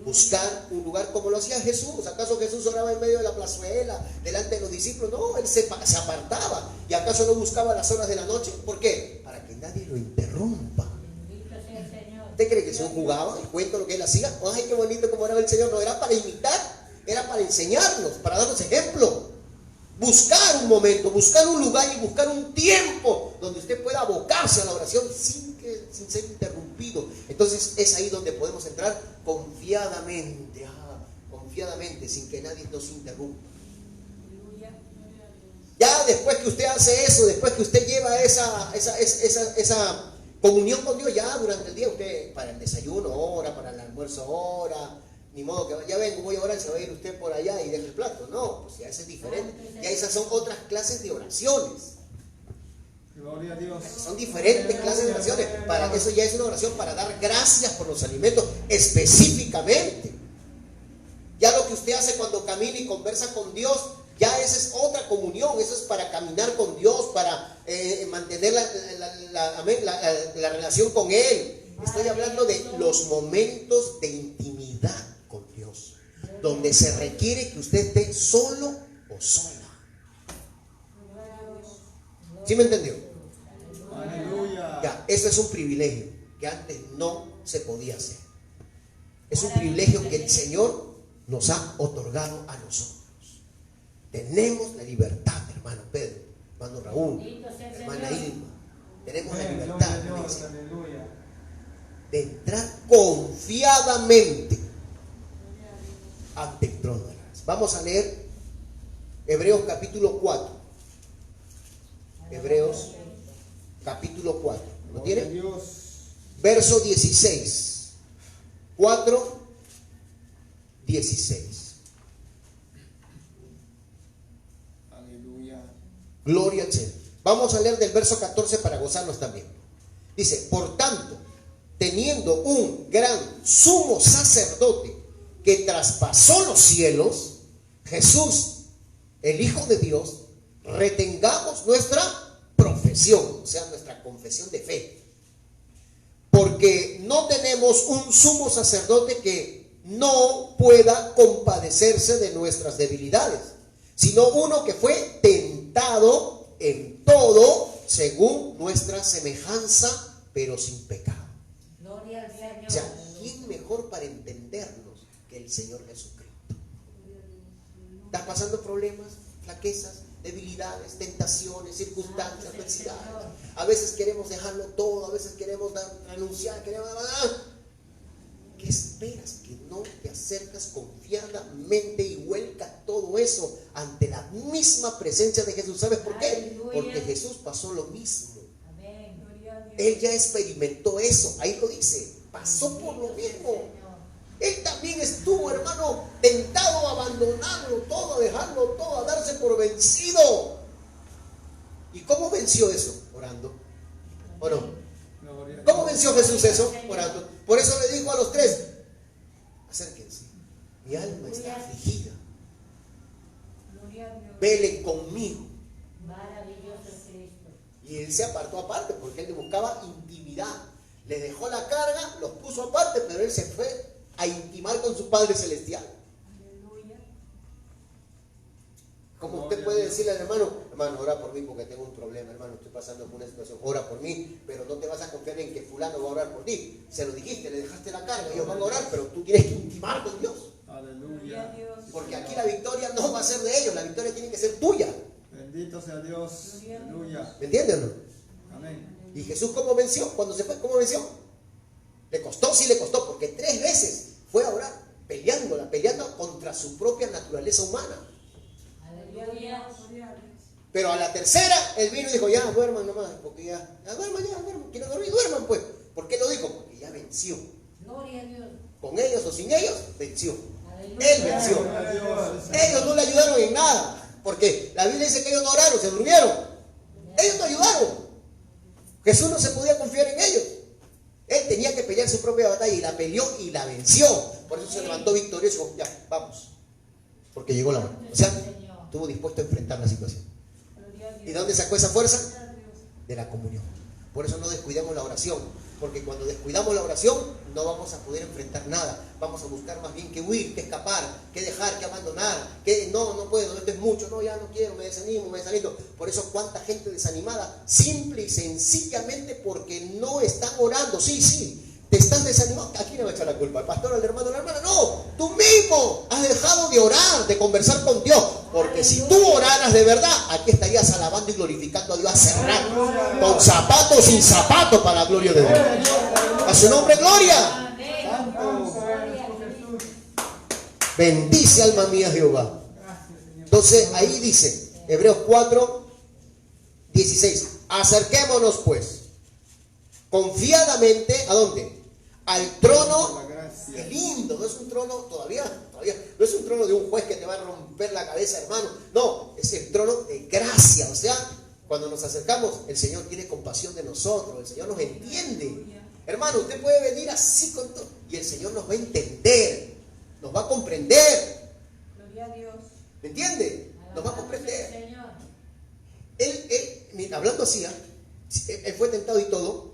Buscar un lugar como lo hacía Jesús. ¿Acaso Jesús oraba en medio de la plazuela, delante de los discípulos? No, él se apartaba. ¿Y acaso no buscaba las horas de la noche? ¿Por qué? Para que nadie lo interrumpa. Bendito sea el Señor. ¿Usted cree que el Señor jugaba? ¿El cuento lo que él hacía? ¡Ay, qué bonito como oraba el Señor! No, era para imitar, era para enseñarnos, para darnos ejemplo. Buscar un momento, buscar un lugar y buscar un tiempo donde usted pueda abocarse a la oración sin ser interrumpido. Entonces es ahí donde podemos entrar confiadamente, confiadamente, sin que nadie nos interrumpa. Ya después que usted hace eso, después que usted lleva esa comunión con Dios, ya durante el día usted para el desayuno ora, para el almuerzo ora. Ni modo que ya vengo, voy a orar, se va a ir usted por allá y deja el plato. No, pues ya eso es diferente. Ya esas son otras clases de oraciones. Gloria a Dios. Son diferentes clases de oraciones. Para eso ya es una oración para dar gracias por los alimentos específicamente. Ya lo que usted hace cuando camina y conversa con Dios, ya esa es otra comunión. Eso es para caminar con Dios, para mantener la relación con Él. Estoy hablando de los momentos de intimidad con Dios, donde se requiere que usted esté solo o sola. ¿Sí me entendió? Aleluya. Ya, eso es un privilegio que antes no se podía hacer. Es un privilegio que el Señor nos ha otorgado a nosotros. Tenemos la libertad, hermano Pedro, hermano Raúl, hermana Ilma. Tenemos la libertad, Gloria a Dios. dice, Aleluya. de entrar confiadamente ante el trono de gracia. Vamos a leer Hebreos capítulo 4. Hebreos capítulo 4. ¿Lo Gloria a tiene? Dios. Verso 16. 4, 16. Aleluya. Gloria al Señor. Vamos a leer del verso 14 para gozarnos también. Dice, por tanto, teniendo un gran sumo sacerdote que traspasó los cielos, Jesús, el Hijo de Dios, retengamos nuestra profesión, o sea, nuestra confesión de fe. Porque no tenemos un sumo sacerdote que no pueda compadecerse de nuestras debilidades, sino uno que fue tentado en todo según nuestra semejanza, pero sin pecado. Gloria al Señor. O sea, ¿quién mejor para entendernos que el Señor Jesucristo? ¿Estás pasando problemas, flaquezas, debilidades, tentaciones, circunstancias, adversidades? A veces queremos dejarlo todo, a veces queremos renunciar, queremos... ¿Qué esperas? Que no te acercas confiadamente y vuelcas todo eso ante la misma presencia de Jesús. ¿Sabes por qué? Aleluya. Porque Jesús pasó lo mismo. Amén. Gloria a Dios. Él ya experimentó eso, ahí lo dice, pasó por lo mismo. Él también estuvo, hermano, tentado a abandonarlo todo, a dejarlo todo, a darse por vencido. ¿Y cómo venció eso? Orando. ¿O no? ¿Cómo venció Jesús eso? Orando. Por eso le dijo a los tres: acérquense, mi alma está afligida, Gloria a Dios. velen conmigo. Maravilloso es Cristo. Y él se apartó aparte porque él le buscaba intimidad. Le dejó la carga, los puso aparte, pero él se fue a intimar con su Padre Celestial. Aleluya. Como usted puede decirle al hermano: hermano, ora por mí porque tengo un problema, hermano, estoy pasando por una situación, ora por mí, pero no te vas a confiar en que fulano va a orar por ti. Se lo dijiste, le dejaste la carga, ellos van a orar, pero tú tienes que intimar con Dios. Gloria a Aleluya. Dios. Porque aquí la victoria no va a ser de ellos, la victoria tiene que ser tuya. Bendito sea Dios. Aleluya. ¿Me entiendes o no? Amén. ¿Y Jesús cómo venció? Cuando se fue, ¿cómo venció? ¿Le costó? Sí le costó, porque 3 veces fue a orar, peleando contra su propia naturaleza humana. Aleluya. Pero a la tercera, él vino y dijo: ya, duerman nomás, porque ya duerman, quiero dormir, duerman pues. ¿Por qué lo dijo? Porque ya venció. Gloria a Dios. Con ellos o sin ellos, venció. Aleluya. Él venció. Gloria a Dios. Ellos no le ayudaron en nada, porque la Biblia dice que ellos no oraron, se durmieron. Ellos no ayudaron. Jesús no se podía confiar en ellos. Él tenía que pelear su propia batalla y la peleó y la venció. Por eso se levantó victorioso y dijo: ya, vamos. Porque llegó la hora. O sea, estuvo dispuesto a enfrentar la situación. Gloria a Dios. ¿Y de dónde sacó esa fuerza? De la comunión. Por eso no descuidemos la oración, porque cuando descuidamos la oración no vamos a poder enfrentar nada. Vamos a buscar más bien que huir, que escapar, que dejar, que abandonar, que no puedo, esto es mucho, no, ya no quiero, me desanimo, me desalento. Por eso cuánta gente desanimada, simple y sencillamente porque no están orando. Sí, te estás desanimando. ¿A quién le va a echar la culpa? ¿Al pastor, al hermano, a la hermana? No, tú mismo has dejado de orar, de conversar con Dios. Porque si tú oraras de verdad, aquí estarías alabando y glorificando a Dios hace rato, con zapatos o sin zapatos, para la gloria de Dios. A su nombre, gloria. Amén. Santo. Gloria a Jesús. Bendice, alma mía, Jehová. Entonces ahí dice, Hebreos 4:16, acerquémonos pues confiadamente, ¿a dónde? Al trono. Qué lindo, no es un trono todavía, no es un trono de un juez que te va a romper la cabeza, hermano. No, es el trono de gracia. O sea, cuando nos acercamos, el Señor tiene compasión de nosotros, el Señor nos entiende. Hermano, usted puede venir así con todo y el Señor nos va a entender, nos va a comprender. Gloria a Dios. ¿Me entiende? Nos va a comprender. Señor. Él hablando así, él fue tentado y todo,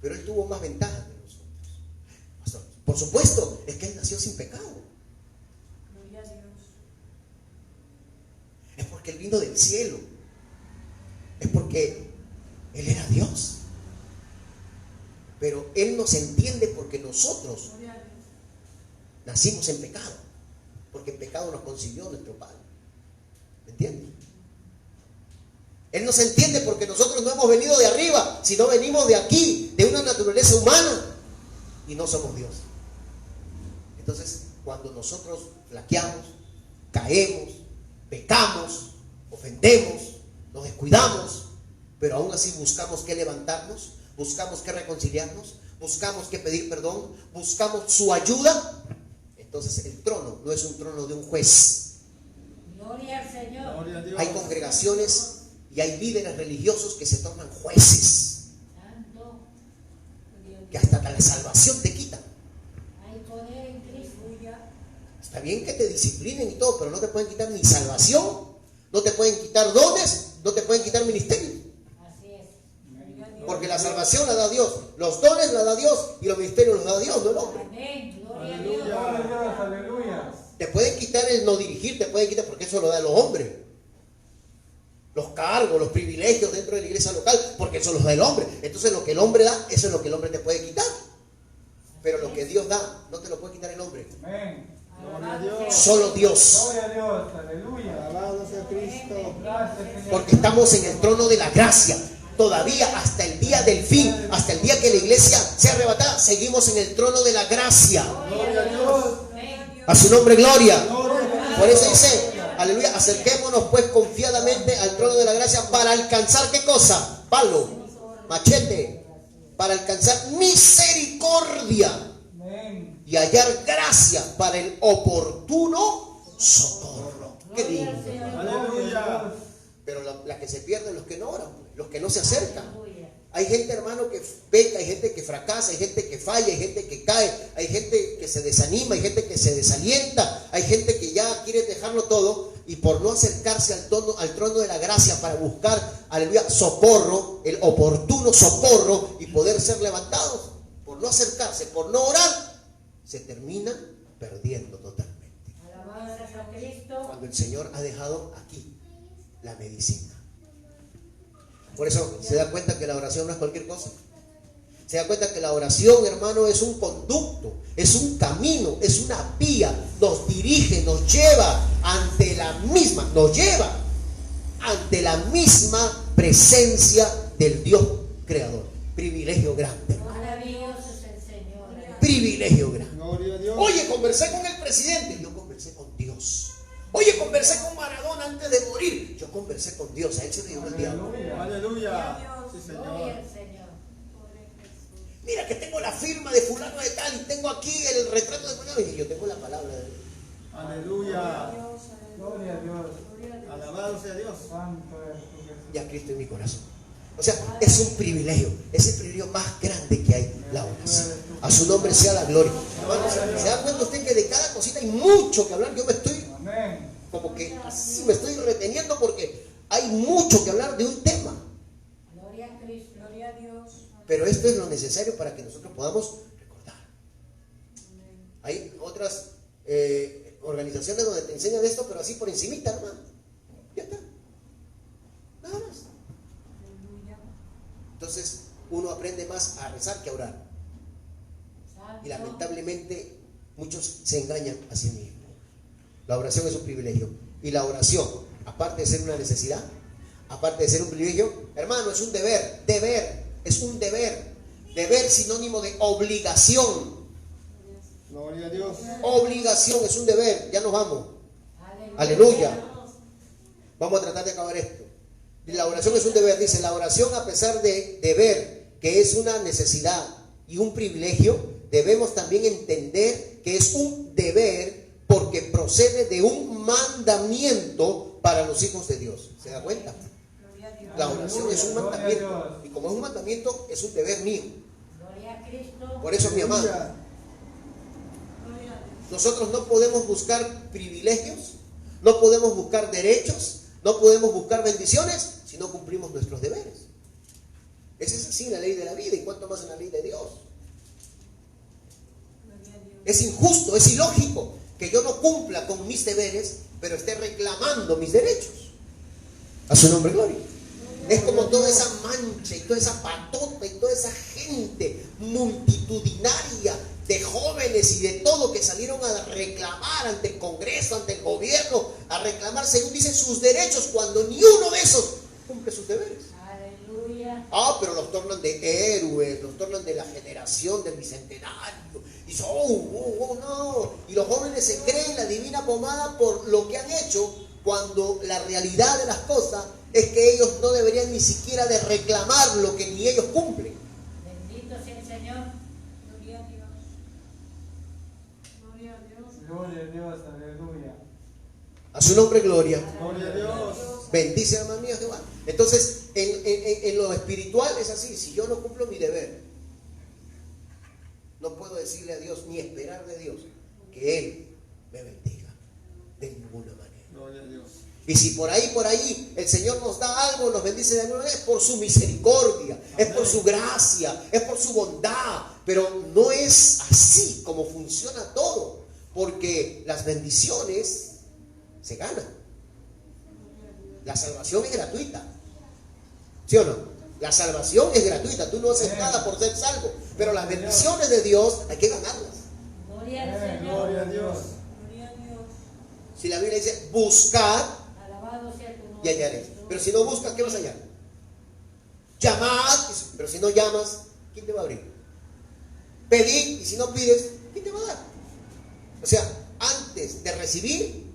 pero él tuvo más ventajas que nosotros. Por supuesto, es que él nació sin pecado. Gloria a Dios. Es porque él vino del cielo. Es porque él era Dios. Pero él nos entiende porque nosotros Gloria a Dios. nacimos en pecado. Porque en pecado nos concibió nuestro Padre. ¿Me entiende? Él nos entiende porque nosotros no hemos venido de arriba, sino venimos de aquí, de una naturaleza humana. Y no somos Dios. Entonces, cuando nosotros flaqueamos, caemos, pecamos, ofendemos, nos descuidamos, pero aún así buscamos que levantarnos, buscamos que reconciliarnos, buscamos que pedir perdón, buscamos su ayuda, entonces el trono no es un trono de un juez. Gloria al Señor. Gloria a Dios. Hay congregaciones y hay líderes religiosos que se tornan jueces, Santo. Gloria a que Dios. hasta la salvación te quitan. Hay poder en Cristo. Está bien que te disciplinen y todo, pero no te pueden quitar ni salvación, no te pueden quitar dones, no te pueden quitar ministerio. Así es. Gloria a Porque la salvación la da Dios, los dones la da Dios y los ministerios los da Dios, no el hombre. Amén. Gloria a Dios. Aleluya. Aleluya. Te pueden quitar el no dirigir, te pueden quitar, porque eso lo dan los hombres. Los cargos, los privilegios dentro de la iglesia local, porque eso los da el hombre. Entonces lo que el hombre da, eso es lo que el hombre te puede quitar. Pero lo que Dios da, no te lo puede quitar el hombre. Amén. Gloria a Dios. Solo Dios. Gloria a Dios. Aleluya. Alabado sea Cristo. Gracias, Señor. Porque estamos en el trono de la gracia. Todavía hasta el día del fin, hasta el día que la iglesia sea arrebatada, seguimos en el trono de la gracia. Gloria a Dios. Amén. A su nombre, gloria. Por eso dice, aleluya, acerquémonos pues confiadamente al trono de la gracia para alcanzar, ¿qué cosa? Palo, machete, para alcanzar misericordia Amén. y hallar gracia para el oportuno socorro. Qué lindo. Aleluya. Pero la que se pierde es los que no oran, los que no se acercan. Aleluya. Hay gente, hermano, que peca, hay gente que fracasa, hay gente que falla, hay gente que cae, hay gente que se desanima, hay gente que se desalienta, hay gente que ya quiere dejarlo todo y por no acercarse al trono de la gracia para buscar, aleluya, socorro, el oportuno socorro y poder ser levantados, por no acercarse, por no orar, se terminan perdiendo totalmente. Alabado sea Cristo. Cuando el Señor ha dejado aquí la medicina. Por eso se da cuenta que la oración no es cualquier cosa. Se da cuenta que la oración, hermano, es un conducto, es un camino, es una vía. Nos dirige, nos lleva ante la misma, presencia del Dios creador. Privilegio grande. Maravilloso es el Señor. Privilegio grande. Gloria a Dios. Oye, conversé con el presidente. Yo conversé con Dios. Oye, conversé con Maradona antes de morir. Yo conversé con Dios. A él se le dio el diablo. Aleluya. Sí, Gloria Señor. al Señor. Mira que tengo la firma de fulano de tal y tengo aquí el retrato de fulano. Y yo tengo la palabra de Dios. Aleluya. Gloria a Dios. Alabado sea Dios. Santo es tu Jesús. Y a Cristo en mi corazón. O sea, es un privilegio. Es el privilegio más grande que hay, la oración. A su nombre sea la gloria. Hermano, ¿se da cuenta usted que de cada cosita hay mucho que hablar? Yo me estoy Amén. como que así me estoy reteniendo porque hay mucho que hablar de un tema. Gloria a Cristo. Gloria a Dios. Pero esto es lo necesario para que nosotros podamos recordar. Hay otras organizaciones donde te enseñan esto, pero así por encimita, hermano. Ya está. Nada más. Entonces uno aprende más a rezar que a orar. Y lamentablemente muchos se engañan a sí mismos. La oración es un privilegio. Y la oración, aparte de ser una necesidad, aparte de ser un privilegio, hermano, es un deber. Deber, es un deber. Deber sinónimo de obligación. Gloria a Dios. Obligación, es un deber. Ya nos vamos. Aleluya. Vamos a tratar de acabar esto. La oración es un deber. Dice, la oración, a pesar de deber, que es una necesidad y un privilegio, debemos también entender que es un deber porque procede de un mandamiento para los hijos de Dios. ¿Se da cuenta? La oración es un mandamiento. Y como es un mandamiento, es un deber mío. Gloria a Cristo. Por eso, mi amado, nosotros no podemos buscar privilegios, no podemos buscar derechos, no podemos buscar bendiciones si no cumplimos nuestros deberes. Esa es así la ley de la vida, y cuánto más en la ley de Dios. Es injusto, es ilógico que yo no cumpla con mis deberes, pero esté reclamando mis derechos. A su nombre, gloria. Es como toda esa mancha y toda esa patota y toda esa gente multitudinaria de jóvenes y de todo que salieron a reclamar ante el Congreso, ante el gobierno, a reclamar, según dicen, sus derechos, cuando ni uno de esos cumple sus deberes. Aleluya. Ah, pero los tornan de héroes, los tornan de la generación del bicentenario. Y dicen, no. Y los jóvenes se creen la divina pomada por lo que han hecho, cuando la realidad de las cosas es que ellos no deberían ni siquiera de reclamar lo que ni ellos cumplen. Bendito sea el Señor. Gloria a Dios. Gloria a Dios. Aleluya. A su nombre, gloria. Gloria a Dios. Bendice, hermano mío, Jehová. Entonces, en lo espiritual es así. Si yo no cumplo mi deber, no puedo decirle a Dios ni esperar de Dios que Él me bendiga de ninguna manera. Gloria a Dios. Y si por ahí el Señor nos da algo, nos bendice de alguna manera, es por su misericordia, es por su gracia, es por su bondad. Pero no es así como funciona todo, porque las bendiciones se ganan. La salvación es gratuita, ¿sí o no? La salvación es gratuita, tú no haces nada por ser salvo, pero las bendiciones de Dios hay que ganarlas. Gloria al Señor. Gloria a Dios. Gloria a Dios. Si la Biblia dice buscad Alabado sea tu nombre. y hallaréis, pero si no buscas, ¿qué vas a hallar? Llamad, pero si no llamas, ¿quién te va a abrir? Pedid, y si no pides, ¿quién te va a dar? O sea, antes de recibir,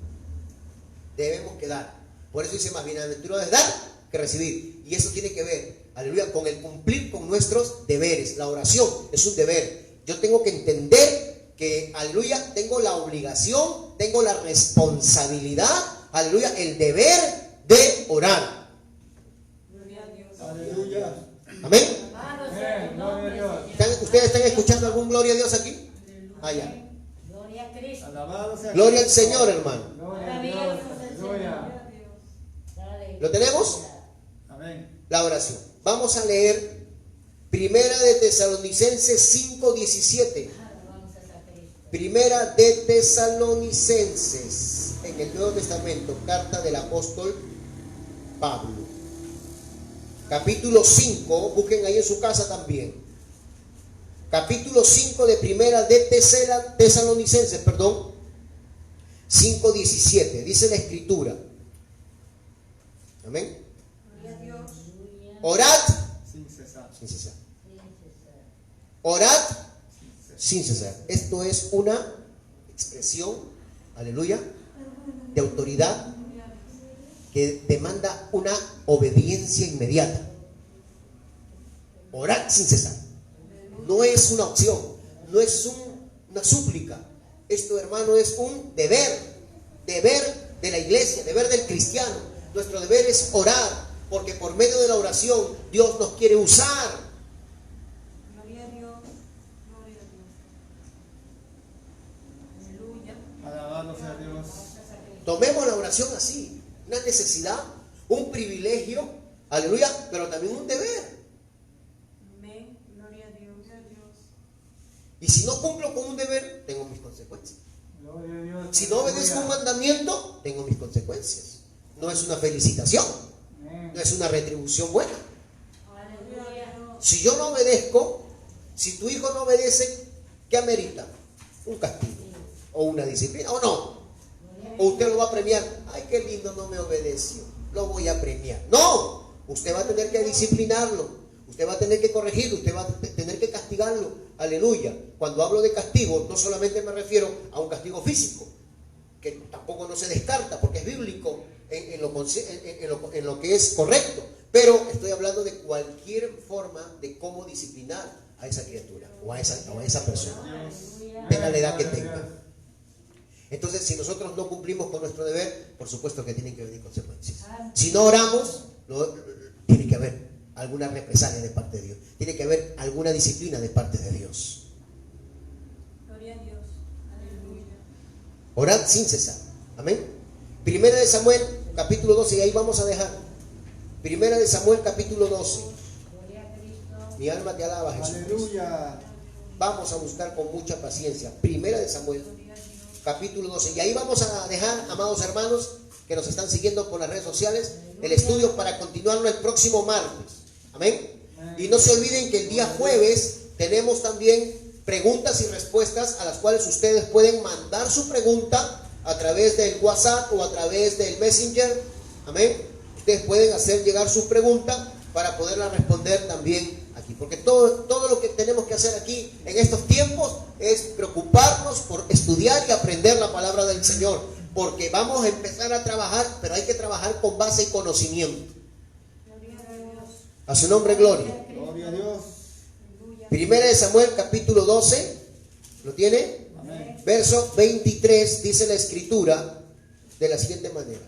debemos que dar. Por eso dice más bienaventurado es dar que recibir. Y eso tiene que ver, aleluya, con el cumplir con nuestros deberes. La oración es un deber. Yo tengo que entender que, aleluya, tengo la obligación, tengo la responsabilidad, aleluya, el deber de orar. Gloria a Dios. Aleluya. Amén. Alabado sea tu nombre, Señor. ¿Ustedes están escuchando algún gloria a Dios aquí? Ah, ya. Gloria a Cristo. Alabado sea Gloria al Señor, hermano. Gloria a Dios. Maravilloso es el Señor. Aleluya. Dale. ¿Lo tenemos? Amén. La oración. Vamos a leer Primera de Tesalonicenses 5:17. Alabamos a Cristo. Primera de Tesalonicenses, en el Nuevo Testamento, carta del apóstol Pablo. Capítulo 5, busquen ahí en su casa también. Capítulo 5 de Primera de Tesalonicenses, 5:17. Dice la Escritura. Amén. Gloria a Dios. Orad Sin cesar. sin cesar. Orad sin cesar. Esto es una expresión, aleluya, de autoridad que demanda una obediencia inmediata. Orad sin cesar. No es una opción, no es una súplica. Esto, hermano, es un deber de la iglesia, deber del cristiano. Nuestro deber es orar, porque por medio de la oración Dios nos quiere usar. Gloria a Dios. Gloria a Dios. Aleluya. Alabado sea Dios. Tomemos la oración así, una necesidad, un privilegio, aleluya, pero también un deber. Amén. Gloria a Dios. Gloria a Dios. Y si no cumplo con un deber, tengo mis consecuencias. Gloria a Dios. Si no obedezco un mandamiento, tengo mis consecuencias. No es una felicitación, Amén. no es una retribución buena. Aleluya. Si yo no obedezco, si tu hijo no obedece, ¿qué amerita? Un castigo o una disciplina, ¿o no? O usted lo va a premiar. Ay, qué lindo, no me obedeció, lo voy a premiar. No, usted va a tener que disciplinarlo, usted va a tener que corregirlo, usted va a tener que castigarlo. Aleluya. Cuando hablo de castigo, no solamente me refiero a un castigo físico, que tampoco no se descarta porque es bíblico en lo que es correcto, pero estoy hablando de cualquier forma de cómo disciplinar a esa criatura o a esa persona, tenga la edad que tenga. Entonces, si nosotros no cumplimos con nuestro deber, por supuesto que tienen que venir consecuencias. Si no oramos, tiene que haber alguna represalia de parte de Dios, tiene que haber alguna disciplina de parte de Dios. Gloria a Dios. Aleluya. Orad sin cesar. Amén. Primera de Samuel, capítulo 12, y ahí vamos a dejar. Primera de Samuel, capítulo 12. Gloria a Cristo. Mi alma te alaba, Jesús. Aleluya. Vamos a buscar con mucha paciencia. Primera de Samuel, capítulo 12. Y ahí vamos a dejar, amados hermanos, que nos están siguiendo por las redes sociales, el estudio para continuarlo el próximo martes. Amén. Y no se olviden que el día jueves tenemos también preguntas y respuestas a las cuales ustedes pueden mandar su pregunta a través del WhatsApp o a través del Messenger. Amén. Ustedes pueden hacer llegar su pregunta para poderla responder también aquí. Porque todo lo que tenemos que hacer aquí en estos tiempos es preocuparnos por estudiar y aprender la palabra del Señor. Porque vamos a empezar a trabajar, pero hay que trabajar con base y conocimiento. Gloria a Dios. A su nombre, gloria. Gloria a Dios. Primera de Samuel, capítulo 12. ¿Lo tiene? Amén. Verso 23, dice la escritura de la siguiente manera.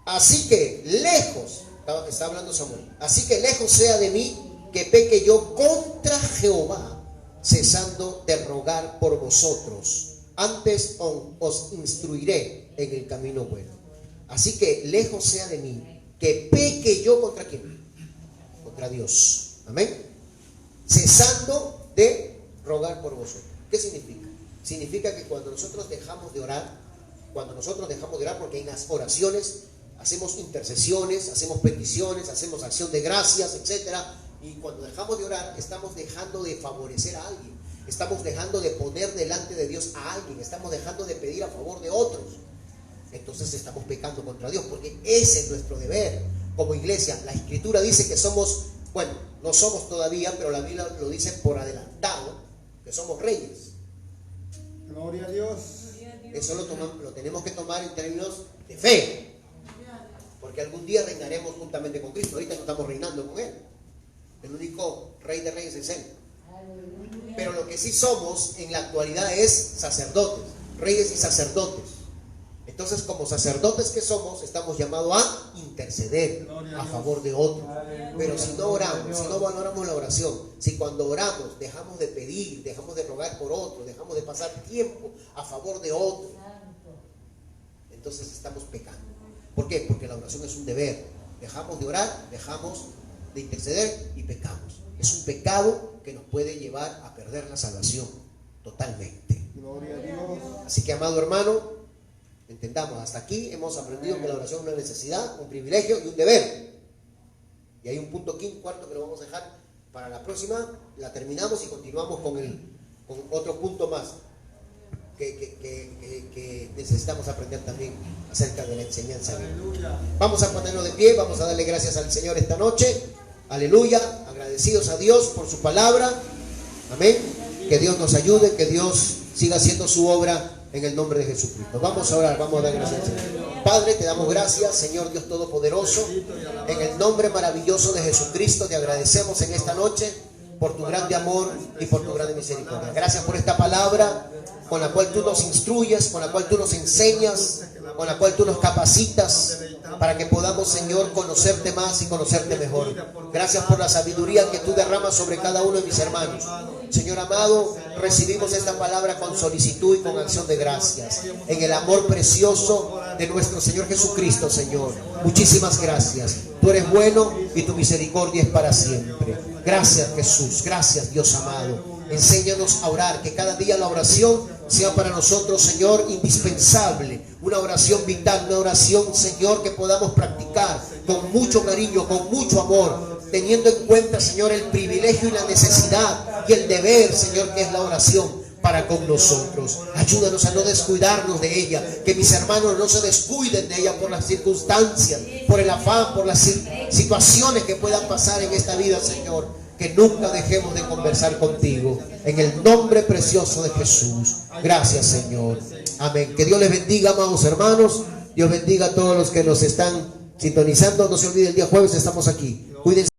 Así que lejos, está hablando Samuel, así que lejos sea de mí que peque yo contra Jehová, cesando de rogar por vosotros. Antes os instruiré en el camino bueno. Así que lejos sea de mí que peque yo contra quién, contra Dios. Amén. Cesando de rogar por vosotros. ¿Qué significa? Significa que cuando nosotros dejamos de orar, porque en las oraciones hacemos intercesiones, hacemos peticiones, hacemos acción de gracias, etcétera, y cuando dejamos de orar, estamos dejando de favorecer a alguien, estamos dejando de poner delante de Dios a alguien, estamos dejando de pedir a favor de otros. Entonces estamos pecando contra Dios, porque ese es nuestro deber como iglesia. La Escritura dice que somos, bueno, no somos todavía, pero la Biblia lo dice por adelantado, que somos reyes. Gloria a Dios. Eso lo tenemos que tomar en términos de fe, porque algún día reinaremos juntamente con Cristo. Ahorita no estamos reinando con Él. El único Rey de Reyes es Él. Pero lo que sí somos en la actualidad es sacerdotes, reyes y sacerdotes. Entonces, como sacerdotes que somos, estamos llamados a interceder a favor de otros. Pero si no oramos, si no valoramos la oración, si cuando oramos dejamos de pedir, dejamos de rogar por otros, dejamos de pasar tiempo a favor de otros, entonces estamos pecando. ¿Por qué? Porque la oración es un deber. Dejamos de orar, dejamos de interceder y pecamos. Es un pecado que nos puede llevar a perder la salvación totalmente. Gloria a Dios. Así que, amado hermano, entendamos, hasta aquí hemos aprendido que la oración es una necesidad, un privilegio y un deber. Y hay un punto cuarto que lo vamos a dejar para la próxima. La terminamos y continuamos con otro punto más que necesitamos aprender también acerca de la enseñanza bíblica. Vamos a ponernos de pie, vamos a darle gracias al Señor esta noche. Aleluya, agradecidos a Dios por su palabra. Amén. Que Dios nos ayude, que Dios siga haciendo su obra en el nombre de Jesucristo. Vamos a orar, vamos a dar gracias al Señor. Padre, te damos gracias, Señor Dios Todopoderoso. En el nombre maravilloso de Jesucristo te agradecemos en esta noche por tu grande amor y por tu grande misericordia. Gracias por esta palabra con la cual tú nos instruyes, con la cual tú nos enseñas, con la cual tú nos capacitas para que podamos, Señor, conocerte más y conocerte mejor. Gracias por la sabiduría que tú derramas sobre cada uno de mis hermanos. Señor amado, recibimos esta palabra con solicitud y con acción de gracias, en el amor precioso de nuestro Señor Jesucristo, Señor. Muchísimas gracias. Tú eres bueno y tu misericordia es para siempre. Gracias, Jesús. Gracias, Dios amado. Enséñanos a orar, que cada día la oración sea para nosotros, Señor, indispensable. Una oración vital, una oración, Señor, que podamos practicar con mucho cariño, con mucho amor, teniendo en cuenta, Señor, el privilegio y la necesidad y el deber, Señor, que es la oración para con nosotros. Ayúdanos a no descuidarnos de ella, que mis hermanos no se descuiden de ella por las circunstancias, por el afán, por las situaciones que puedan pasar en esta vida, Señor. Que nunca dejemos de conversar contigo, en el nombre precioso de Jesús. Gracias, Señor. Amén. Que Dios les bendiga, amados hermanos. Dios bendiga a todos los que nos están sintonizando. No se olviden, el día jueves estamos aquí. Cuídense.